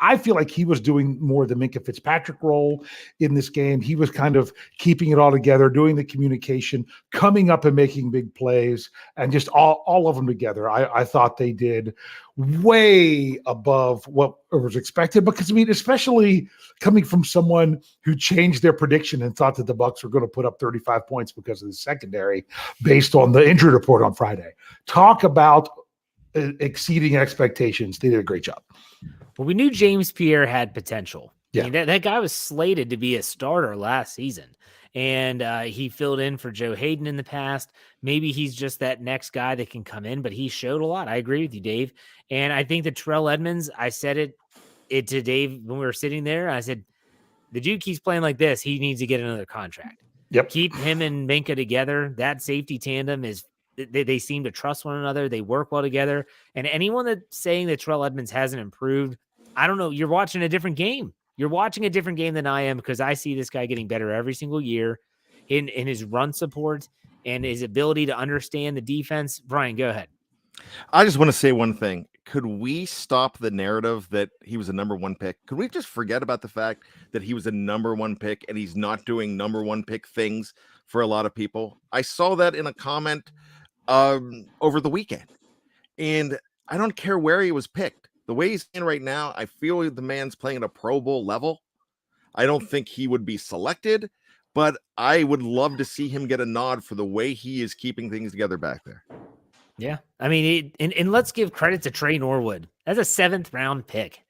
I feel like he was doing more the Minkah Fitzpatrick role in this game. He was kind of keeping it all together, doing the communication, coming up and making big plays, and just all of them together. I thought they did way above what was expected, because I mean, especially coming from someone who changed their prediction and thought that the Bucs were going to put up 35 points because of the secondary based on the injury report on Friday. Talk about exceeding expectations. They did a great job. Well, we knew James Pierre had potential. Yeah. I mean, that guy was slated to be a starter last season, and he filled in for Joe Hayden in the past. Maybe he's just that next guy that can come in, but he showed a lot. I agree with you, Dave. And I think that Terrell Edmonds, I said it to Dave when we were sitting there. I said, the dude keeps playing like this, he needs to get another contract. Yep. Keep him and Minkah together. That safety tandem is they seem to trust one another. They work well together. And anyone that's saying that Terrell Edmonds hasn't improved, I don't know. You're watching a different game. You're watching a different game than I am, because I see this guy getting better every single year in his run support and his ability to understand the defense. Bryan, go ahead. I just want to say one thing. Could we stop the narrative that he was a number one pick? Could we just forget about the fact that he was a number one pick and he's not doing number one pick things for a lot of people? I saw that in a comment over the weekend, and I don't care where he was picked. The way he's in right now, I feel the man's playing at a Pro Bowl level. I don't think he would be selected, but I would love to see him get a nod for the way he is keeping things together back there. Yeah. I mean, and let's give credit to Trey Norwood. That's a 7th round pick.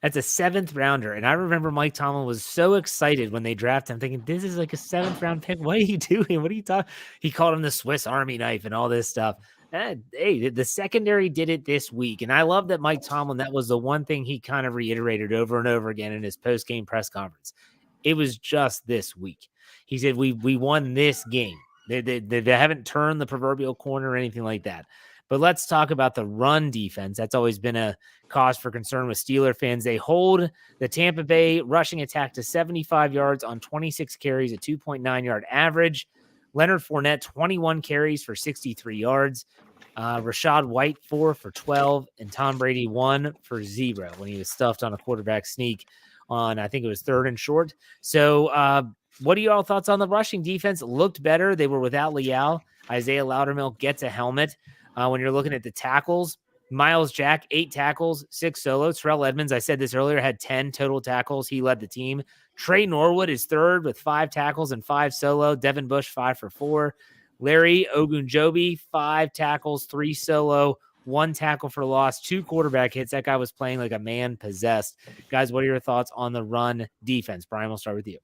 That's a 7th rounder. And I remember Mike Tomlin was so excited when they drafted him, thinking, this is like a 7th round pick. What are you doing? What are you talking? He called him the Swiss Army knife and all this stuff. Hey, the secondary did it this week. And I love that Mike Tomlin, that was the one thing he kind of reiterated over and over again in his post-game press conference. It was just this week. He said, we won this game. They haven't turned the proverbial corner or anything like that. But let's talk about the run defense. That's always been a cause for concern with Steeler fans. They hold the Tampa Bay rushing attack to 75 yards on 26 carries, a 2.9 yard average. Leonard Fournette, 21 carries for 63 yards. Rachaad White, 4 for 12. And Tom Brady, 1 for 0 when he was stuffed on a quarterback sneak on, I think it was 3rd and short. So what are y'all thoughts on the rushing defense? It looked better. They were without Leal. Isaiah Loudermilk gets a helmet. When you're looking at the tackles, Miles Jack, 8 tackles, 6 solos. Terrell Edmonds, I said this earlier, had 10 total tackles. He led the team. Trey Norwood is 3rd with 5 tackles and 5 solo. Devin Bush, 5 for 4. Larry Ogunjobi, 5 tackles, 3 solo, 1 tackle for loss, 2 quarterback hits. That guy was playing like a man possessed. Guys, what are your thoughts on the run defense? Bryan, we'll start with you.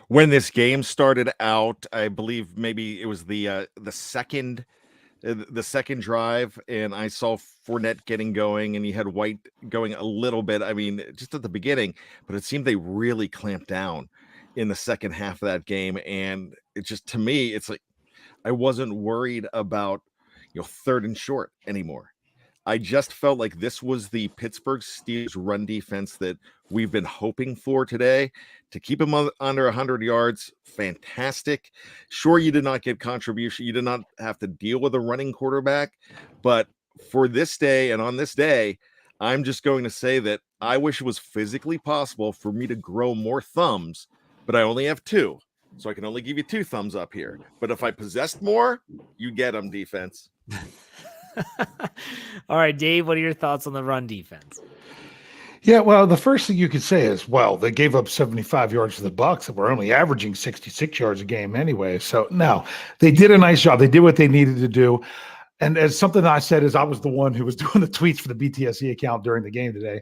When this game started out, I believe maybe it was the second drive, and I saw Fournette getting going, and he had White going a little bit. I mean, just at the beginning, but it seemed they really clamped down in the second half of that game. And it just, to me, it's like I wasn't worried about 3rd and short anymore. I just felt like this was the Pittsburgh Steelers run defense that we've been hoping for today. To keep him under 100 yards, fantastic. Sure, you did not get contribution. You did not have to deal with a running quarterback. But for this day and on this day, I'm just going to say that I wish it was physically possible for me to grow more thumbs, but I only have 2. So I can only give you 2 thumbs up here. But if I possessed more, you get them, defense. All right, Dave, what are your thoughts on the run defense? Yeah, well, the first thing you could say is, well, they gave up 75 yards to the Bucs and were only averaging 66 yards a game anyway. So, no, they did a nice job. They did what they needed to do. And as something I said is I was the one who was doing the tweets for the BTSC account during the game today,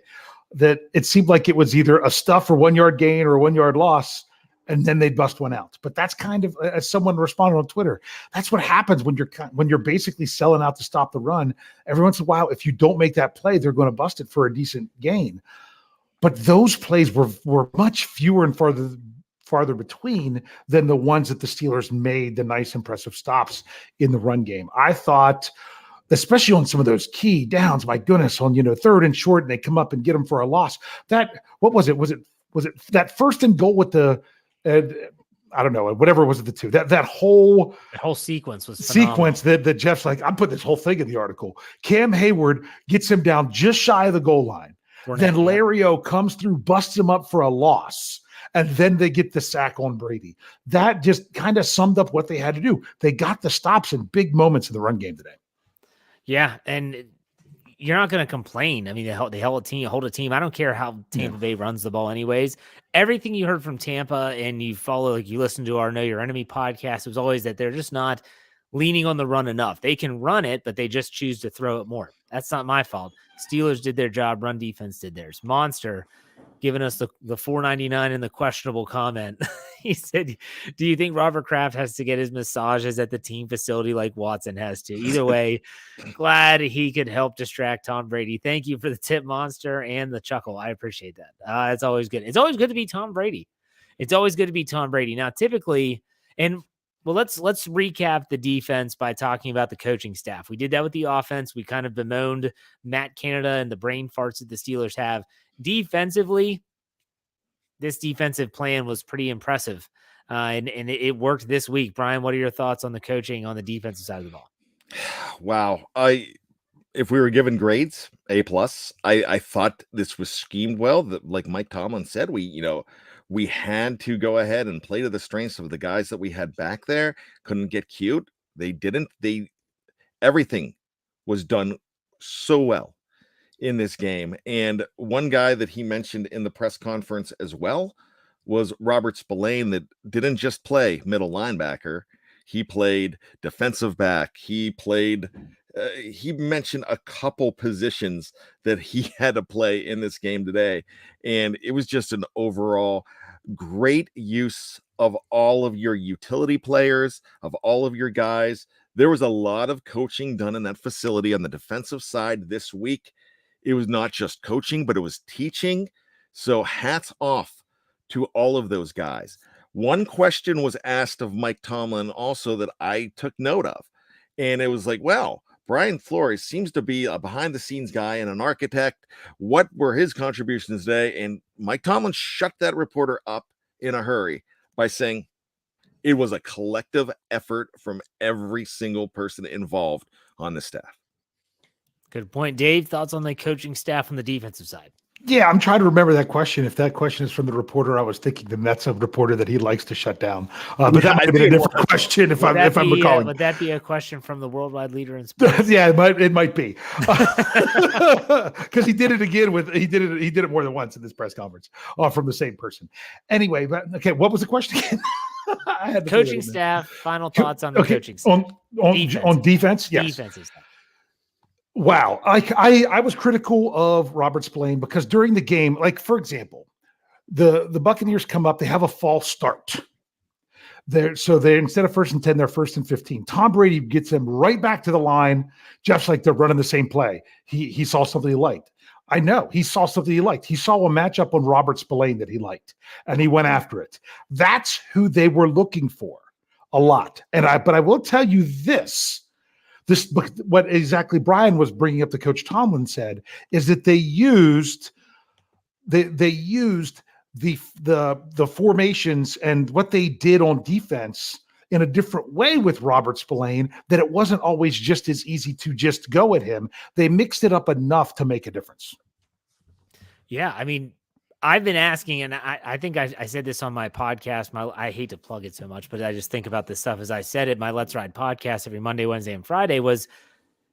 that it seemed like it was either a stuff or 1 yard gain or a 1 yard loss, and then they'd bust one out. But that's kind of, as someone responded on Twitter, that's what happens when you're basically selling out to stop the run. Every once in a while, if you don't make that play, they're going to bust it for a decent gain. But those plays were much fewer and farther between than the ones that the Steelers made the nice, impressive stops in the run game. I thought, especially on some of those key downs, my goodness, on 3rd and short, and they come up and get them for a loss. That, what was it? Was it that 1st and goal with the I don't know, whatever was the two. That whole sequence was phenomenal. that Jeff's like, I'm putting this whole thing in the article. Cam Hayward gets him down just shy of the goal line. Then Lario comes through, busts him up for a loss, and then they get the sack on Brady. That just kind of summed up what they had to do. They got the stops in big moments in the run game today. Yeah, and you're not going to complain. I mean, they hold a team. I don't care how Tampa Bay runs the ball anyways. Everything you heard from Tampa and you listen to our Know Your Enemy podcast, it was always that they're just not leaning on the run enough. They can run it, but they just choose to throw it more. That's not my fault. Steelers did their job. Run defense did theirs. Monster giving us the $4.99 in the questionable comment. He said, do you think Robert Kraft has to get his massages at the team facility like Watson has to? Either way, glad he could help distract Tom Brady. Thank you for the tip, Monster, and the chuckle. I appreciate that. It's always good. It's always good to be Tom Brady. Now, typically, let's recap the defense by talking about the coaching staff. We did that with the offense. We kind of bemoaned Matt Canada and the brain farts that the Steelers have. Defensively, this defensive plan was pretty impressive, and it worked this week. Bryan, what are your thoughts on the coaching on the defensive side of the ball? Wow. If we were given grades, A+, I thought this was schemed well. That, like Mike Tomlin said, we had to go ahead and play to the strengths of the guys that we had back there. Couldn't get cute. They didn't. Everything was done so well in this game. And one guy that he mentioned in the press conference as well was Robert Spillane, that didn't just play middle linebacker. He played defensive back. He mentioned a couple positions that he had to play in this game today. And it was just an overall great use of all of your utility players, of all of your guys. There was a lot of coaching done in that facility on the defensive side this week. It was not just coaching, but it was teaching. So hats off to all of those guys. One question was asked of Mike Tomlin also that I took note of. And it was like, well, Brian Flores seems to be a behind-the-scenes guy and an architect. What were his contributions today? And Mike Tomlin shut that reporter up in a hurry by saying it was a collective effort from every single person involved on the staff. Good point. Dave, thoughts on the coaching staff on the defensive side? Yeah, I'm trying to remember that question. If that question is from the reporter, I was thinking then that's a reporter that he likes to shut down. But that might have been a different question if I'm recalling. Would that be a question from the worldwide leader in sports? Yeah, it might be. Because he did it again he did it more than once in this press conference from the same person. Anyway, okay, what was the question again? I had coaching staff, final thoughts on the coaching staff. On defense? Yes. Defensive stuff. Wow. I was critical of Robert Spillane because during the game, like, for example, the Buccaneers come up, they have a false start. So they're instead of 1st and 10, they're 1st and 15. Tom Brady gets them right back to the line, just like they're running the same play. He saw something he liked. I know he saw something he liked. He saw a matchup on Robert Spillane that he liked, and he went after it. That's who they were looking for a lot. But I will tell you this, what exactly Bryan was bringing up, the Coach Tomlin said, is that they used the formations and what they did on defense in a different way with Robert Spillane, that it wasn't always just as easy to just go at him. They mixed it up enough to make a difference. Yeah, I mean, I've been asking, and I think I said this on my podcast. I hate to plug it so much, but I just think about this stuff as I said it. My Let's Ride podcast every Monday, Wednesday, and Friday was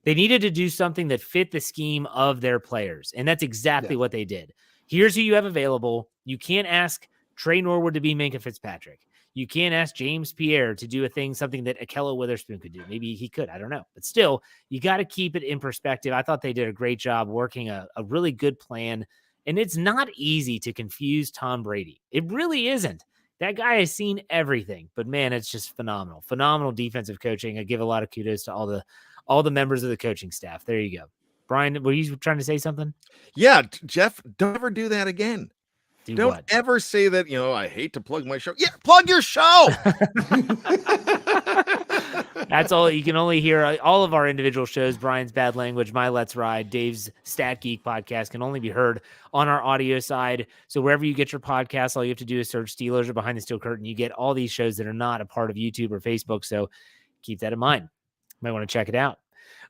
they needed to do something that fit the scheme of their players, and that's exactly what they did. Here's who you have available. You can't ask Trey Norwood to be Minka Fitzpatrick. You can't ask James Pierre to do something that Akello Witherspoon could do. Maybe he could. I don't know. But still, you got to keep it in perspective. I thought they did a great job working a really good plan. And it's not easy to confuse Tom Brady. It really isn't. That guy has seen everything. But, man, it's just phenomenal. Phenomenal defensive coaching. I give a lot of kudos to all the members of the coaching staff. There you go. Bryan, were you trying to say something? Yeah, Jeff, don't ever do that again. Don't what? ever say that, I hate to plug my show. Yeah, plug your show. That's all. You can only hear all of our individual shows. Brian's Bad Language, My Let's Ride, Dave's Stat Geek podcast can only be heard on our audio side. So wherever you get your podcasts, all you have to do is search Steelers or Behind the Steel Curtain. You get all these shows that are not a part of YouTube or Facebook. So keep that in mind. You might want to check it out.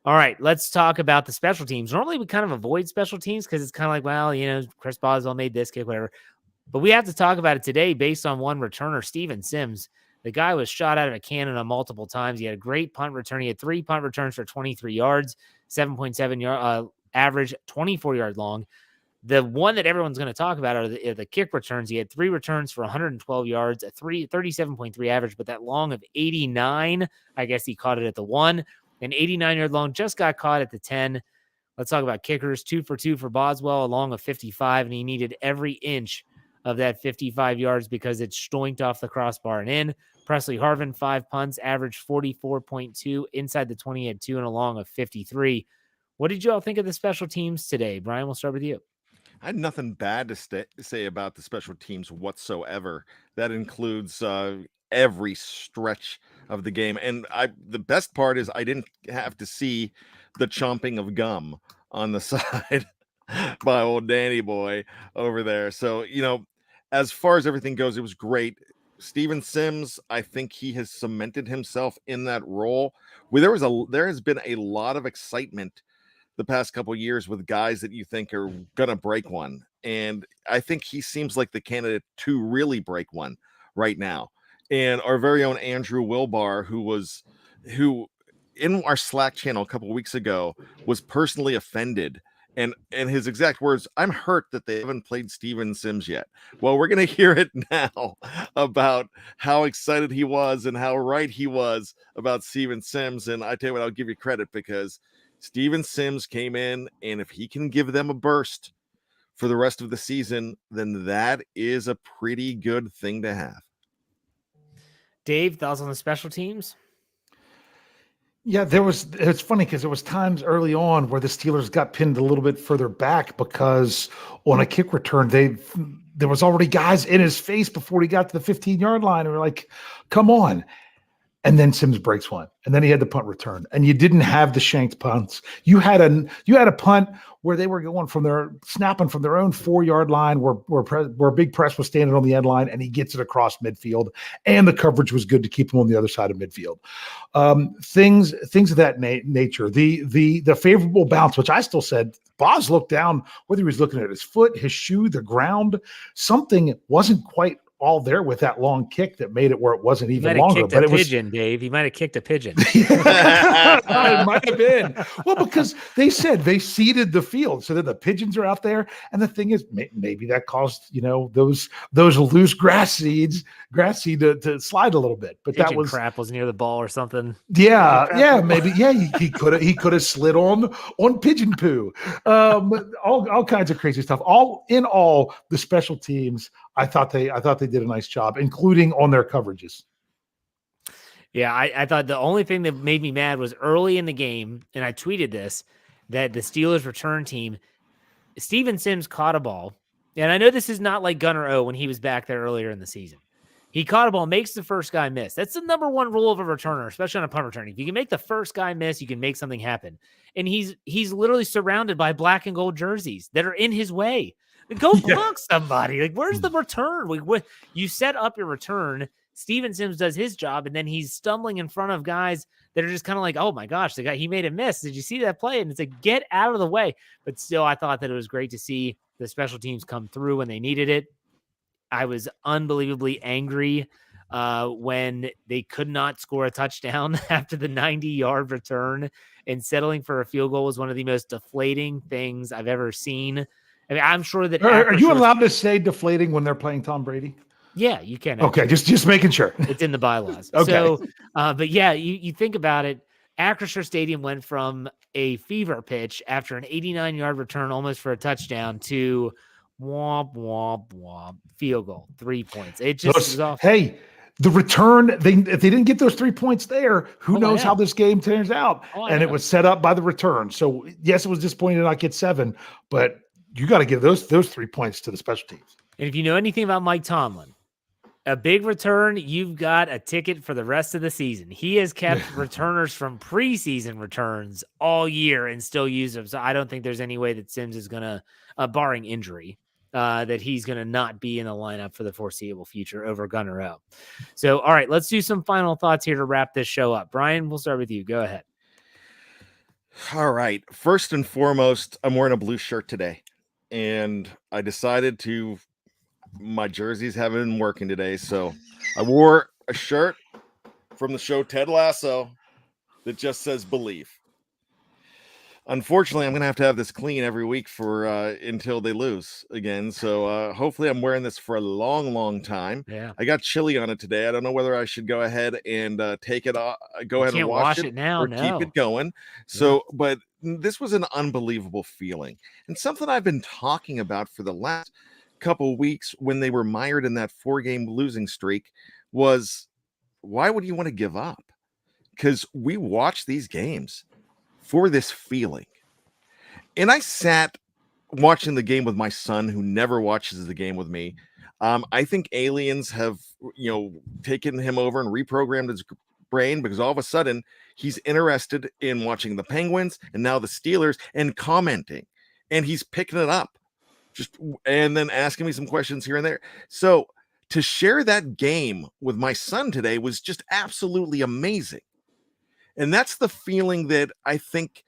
All right, let's talk about the special teams. Normally we kind of avoid special teams because it's kind of like, well, Chris Boswell made this kick, whatever. But we have to talk about it today based on one returner, Steven Sims. The guy was shot out of a cannon on multiple times. He had a great punt return. He had 3 punt returns for 23 yards, 7.7 yard average, 24 yard long. The one that everyone's going to talk about are the kick returns. He had 3 returns for 112 yards, a 37.3 average, but that long of 89, I guess he caught it at the 1. An 89-yard long just got caught at the 10. Let's talk about kickers. 2 for 2 for Boswell, a long of 55, and he needed every inch of that 55 yards because it stoinked off the crossbar and in. Presley Harvin, 5 punts, averaged 44.2. Inside the 20, had 2 and a long of 53. What did you all think of the special teams today? Brian, we'll start with you. I had nothing bad to say about the special teams whatsoever. That includes every stretch of the game. And the best part is I didn't have to see the chomping of gum on the side by old Danny boy over there. So, as far as everything goes, it was great. Steven Sims, I think he has cemented himself in that role. There has been a lot of excitement the past couple of years with guys that you think are gonna break one, and I think he seems like the candidate to really break one right now. And our very own Andrew Wilbar, who in our Slack channel a couple of weeks ago was personally offended. And his exact words, I'm hurt that they haven't played Steven Sims yet. Well, we're going to hear it now about how excited he was and how right he was about Steven Sims. And I tell you what, I'll give you credit because Steven Sims came in, and if he can give them a burst for the rest of the season, then that is a pretty good thing to have. Dave, thoughts on the special teams? Yeah, it's funny because there was times early on where the Steelers got pinned a little bit further back because on a kick return, there was already guys in his face before he got to the 15-yard line. And we're like, come on. And then Sims breaks one, and then he had the punt return, and you didn't have the shanked punts. You had a punt where they were going snapping from their own 4-yard line where Big Press was standing on the end line, and he gets it across midfield, and the coverage was good to keep him on the other side of midfield. Things of that nature. The favorable bounce, which I still said, Boz looked down, whether he was looking at his foot, his shoe, the ground, something wasn't quite all there with that long kick that made it where it wasn't even longer. But it was pigeon, Dave. He might have kicked a pigeon. It might have been. Well, because they said they seeded the field, so that the pigeons are out there. And the thing is, maybe that caused those loose grass seed to slide a little bit. But pigeon that was crap was near the ball or something. Yeah, maybe. Yeah, he could have slid on pigeon poo. All kinds of crazy stuff. All in all, the special teams, I thought they did a nice job, including on their coverages. Yeah, I thought the only thing that made me mad was early in the game, and I tweeted this, that the Steelers return team, Steven Sims caught a ball, and I know this is not like Gunnar O when he was back there earlier in the season. He caught a ball, makes the first guy miss. That's the number one rule of a returner, especially on a punt return. If you can make the first guy miss, you can make something happen. And he's literally surrounded by black and gold jerseys that are in his way. Go block somebody. Like, where's the return? You set up your return. Steven Sims does his job, and then he's stumbling in front of guys that are just kind of like, oh my gosh, he made a miss. Did you see that play? And it's like, get out of the way. But still, I thought that it was great to see the special teams come through when they needed it. I was unbelievably angry when they could not score a touchdown after the 90-yard return, and settling for a field goal was one of the most deflating things I've ever seen. I mean, I'm sure that. Are you allowed to say deflating when they're playing Tom Brady? Yeah, you can. Okay, just making sure. It's in the bylaws. Okay. So, but yeah, you think about it. Acrisure Stadium went from a fever pitch after an 89-yard return almost for a touchdown to womp, womp, womp, field goal, 3 points. It just was off. Hey, the return, if they didn't get those 3 points there, who knows how this game turns out? And it was set up by the return. So, yes, it was disappointing to not get 7, but you got to give those 3 points to the special teams. And if you know anything about Mike Tomlin, a big return, you've got a ticket for the rest of the season. He has kept returners from preseason returns all year and still use them. So I don't think there's any way that Sims is going to, barring injury, that he's going to not be in the lineup for the foreseeable future over Gunnar O. So, all right, let's do some final thoughts here to wrap this show up. Bryan, we'll start with you. Go ahead. All right. First and foremost, I'm wearing a blue shirt today, and I decided to. My jerseys haven't been working today, so I wore a shirt from the show Ted Lasso that just says "Believe." Unfortunately, I'm gonna have this clean every week for until they lose again. So hopefully, I'm wearing this for a long time. Yeah, I got chili on it today. I don't know whether I should go ahead and take it off, go ahead and wash it now, or keep it going. So, but this was an unbelievable feeling, and something I've been talking about for the last couple weeks when they were mired in that 4-game losing streak was, why would you want to give up? Because we watched these games for this feeling. And I sat watching the game with my son, who never watches the game with me. I think aliens have, taken him over and reprogrammed his brain, because all of a sudden he's interested in watching the Penguins and now the Steelers and commenting, and he's picking it up. And then asking me some questions here and there. So to share that game with my son today was just absolutely amazing. And that's the feeling that I think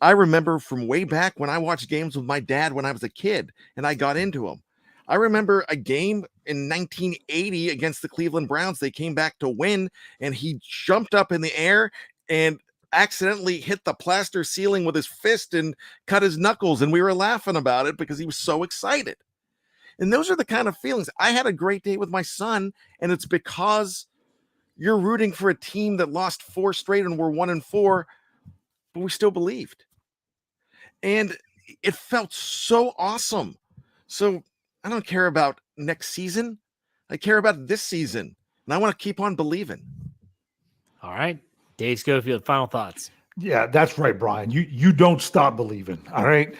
I remember from way back when I watched games with my dad when I was a kid and I got into them. I remember a game in 1980 against the Cleveland Browns. They came back to win, and he jumped up in the air and accidentally hit the plaster ceiling with his fist and cut his knuckles, and we were laughing about it because he was so excited. And those are the kind of feelings. I had a great day with my son, and it's because you're rooting for a team that lost 4 straight and we're 1-4, but we still believed. And it felt so awesome. So I don't care about next season. I care about this season, and I want to keep on believing. All right. Dave Schofield, final thoughts. Yeah, that's right, Bryan. You don't stop believing. All right.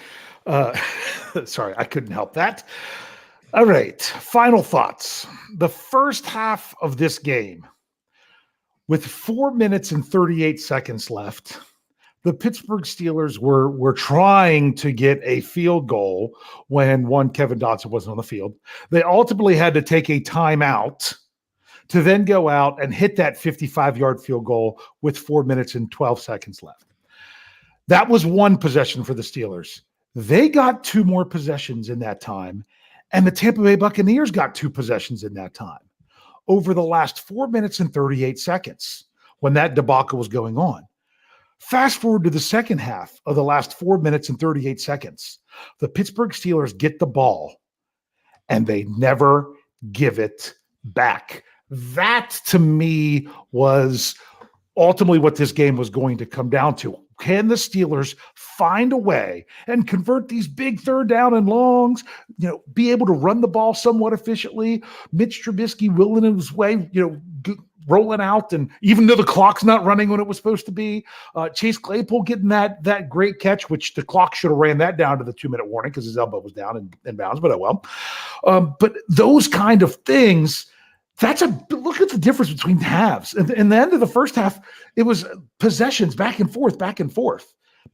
Sorry, I couldn't help that. All right. Final thoughts. The first half of this game, with 4 minutes and 38 seconds left, the Pittsburgh Steelers were trying to get a field goal when Kevin Dotson wasn't on the field. They ultimately had to take a timeout to then go out and hit that 55-yard field goal with 4 minutes and 12 seconds left. That was one possession for the Steelers. They got 2 more possessions in that time, and the Tampa Bay Buccaneers got 2 possessions in that time. Over the last 4 minutes and 38 seconds, when that debacle was going on. Fast forward to the second half of the last 4 minutes and 38 seconds. The Pittsburgh Steelers get the ball, and they never give it back. That, to me, was ultimately what this game was going to come down to. Can the Steelers find a way and convert these big 3rd down and longs, be able to run the ball somewhat efficiently? Mitch Trubisky willing his way, rolling out, and even though the clock's not running when it was supposed to be, Chase Claypool getting that great catch, which the clock should have ran that down to the 2-minute warning because his elbow was down and bounds, but oh well. But those kind of things, look at the difference between halves. In the end of the first half, it was possessions back and forth.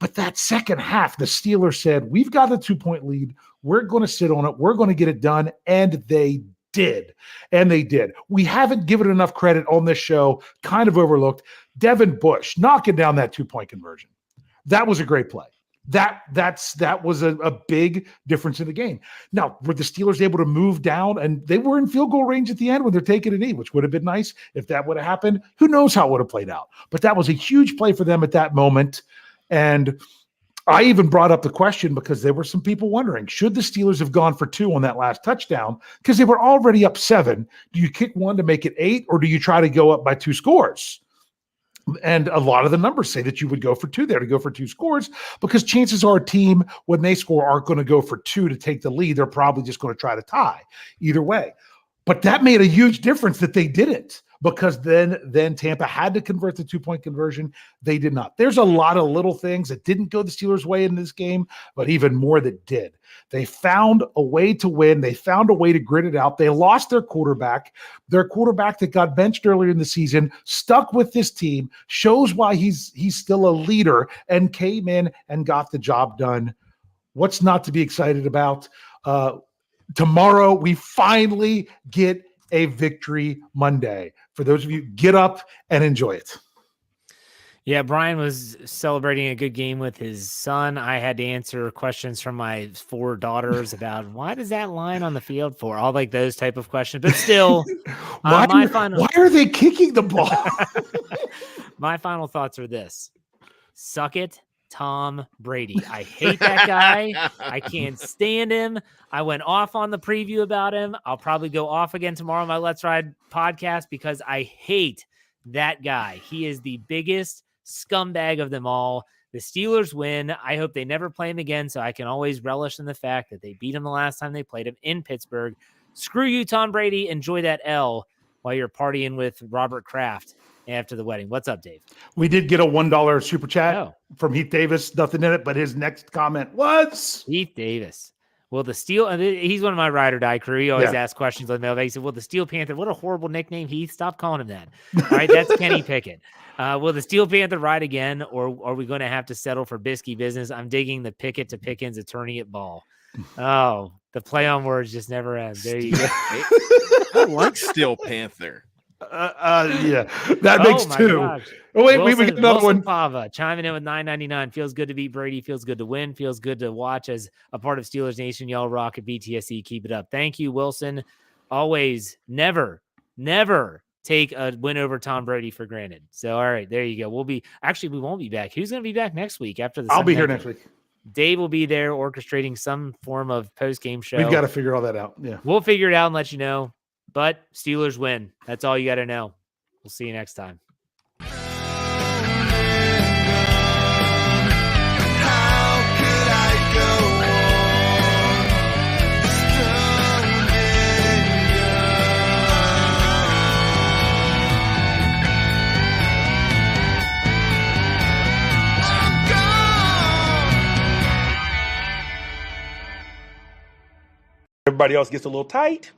But that second half, the Steelers said, we've got a 2-point lead. We're going to sit on it. We're going to get it done. And they did. We haven't given enough credit on this show, kind of overlooked. Devin Bush knocking down that 2-point conversion. That was a great play. That was a big difference in the game. Now, were the Steelers able to move down? And they were in field goal range at the end when they're taking a knee, which would have been nice if that would have happened. Who knows how it would have played out? But that was a huge play for them at that moment. And I even brought up the question because there were some people wondering, should the Steelers have gone for 2 on that last touchdown? Because they were already up 7. Do you kick 1 to make it 8, or do you try to go up by 2 scores? And a lot of the numbers say that you would go for 2 there, to go for 2 scores, because chances are a team, when they score, aren't going to go for 2 to take the lead. They're probably just going to try to tie either way. But that made a huge difference that they didn't, because then Tampa had to convert the 2-point conversion. They did not. There's a lot of little things that didn't go the Steelers' way in this game, but even more that did. They found a way to win. They found a way to grit it out. They lost their quarterback that got benched earlier in the season, stuck with this team, shows why he's still a leader, and came in and got the job done. What's not to be excited about? Tomorrow, we finally get a victory Monday. For those of you, get up and enjoy it. Yeah, Bryan was celebrating a good game with his son. I had to answer questions from my 4 daughters about why does that line on the field for? All like those type of questions. But still, why are they kicking the ball? My final thoughts are this. Suck it, Tom Brady. I hate that guy. I can't stand him. I went off on the preview about him. I'll probably go off again tomorrow on my Let's Ride podcast because I hate that guy. He is the biggest scumbag of them all. The Steelers win. I hope they never play him again so I can always relish in the fact that they beat him the last time they played him in Pittsburgh. Screw you, Tom Brady. Enjoy that L while you're partying with Robert Kraft after the wedding. What's up, Dave? We did get a $1 super chat from Heath Davis. Nothing in it, but his next comment was Heath Davis. Well, he's one of my ride or die crew. He always asks questions on the mailbag. He said, well, the Steel Panther, what a horrible nickname, Heath. Stop calling him that. All right, that's Kenny Pickett. Will the Steel Panther ride again, or are we going to have to settle for Bisky business? I'm digging the Pickett to Pickens attorney at ball. Oh, the play on words just never ends. There you go. I like Steel Panther. Yeah, that makes 2. Gosh. Oh, wait, Wilson, we get another Wilson one. Pava chiming in with $9.99. Feels good to beat Brady. Feels good to win. Feels good to watch as a part of Steelers Nation. Y'all rock at BTSC. Keep it up. Thank you, Wilson. Always, never take a win over Tom Brady for granted. So, all right, there you go. We won't be back. Who's going to be back next week after the I'll be here game? next week. Dave will be there orchestrating some form of post-game show. We've got to figure all that out. Yeah. We'll figure it out and let you know. But Steelers win. That's all you got to know. We'll see you next time. Everybody else gets a little tight.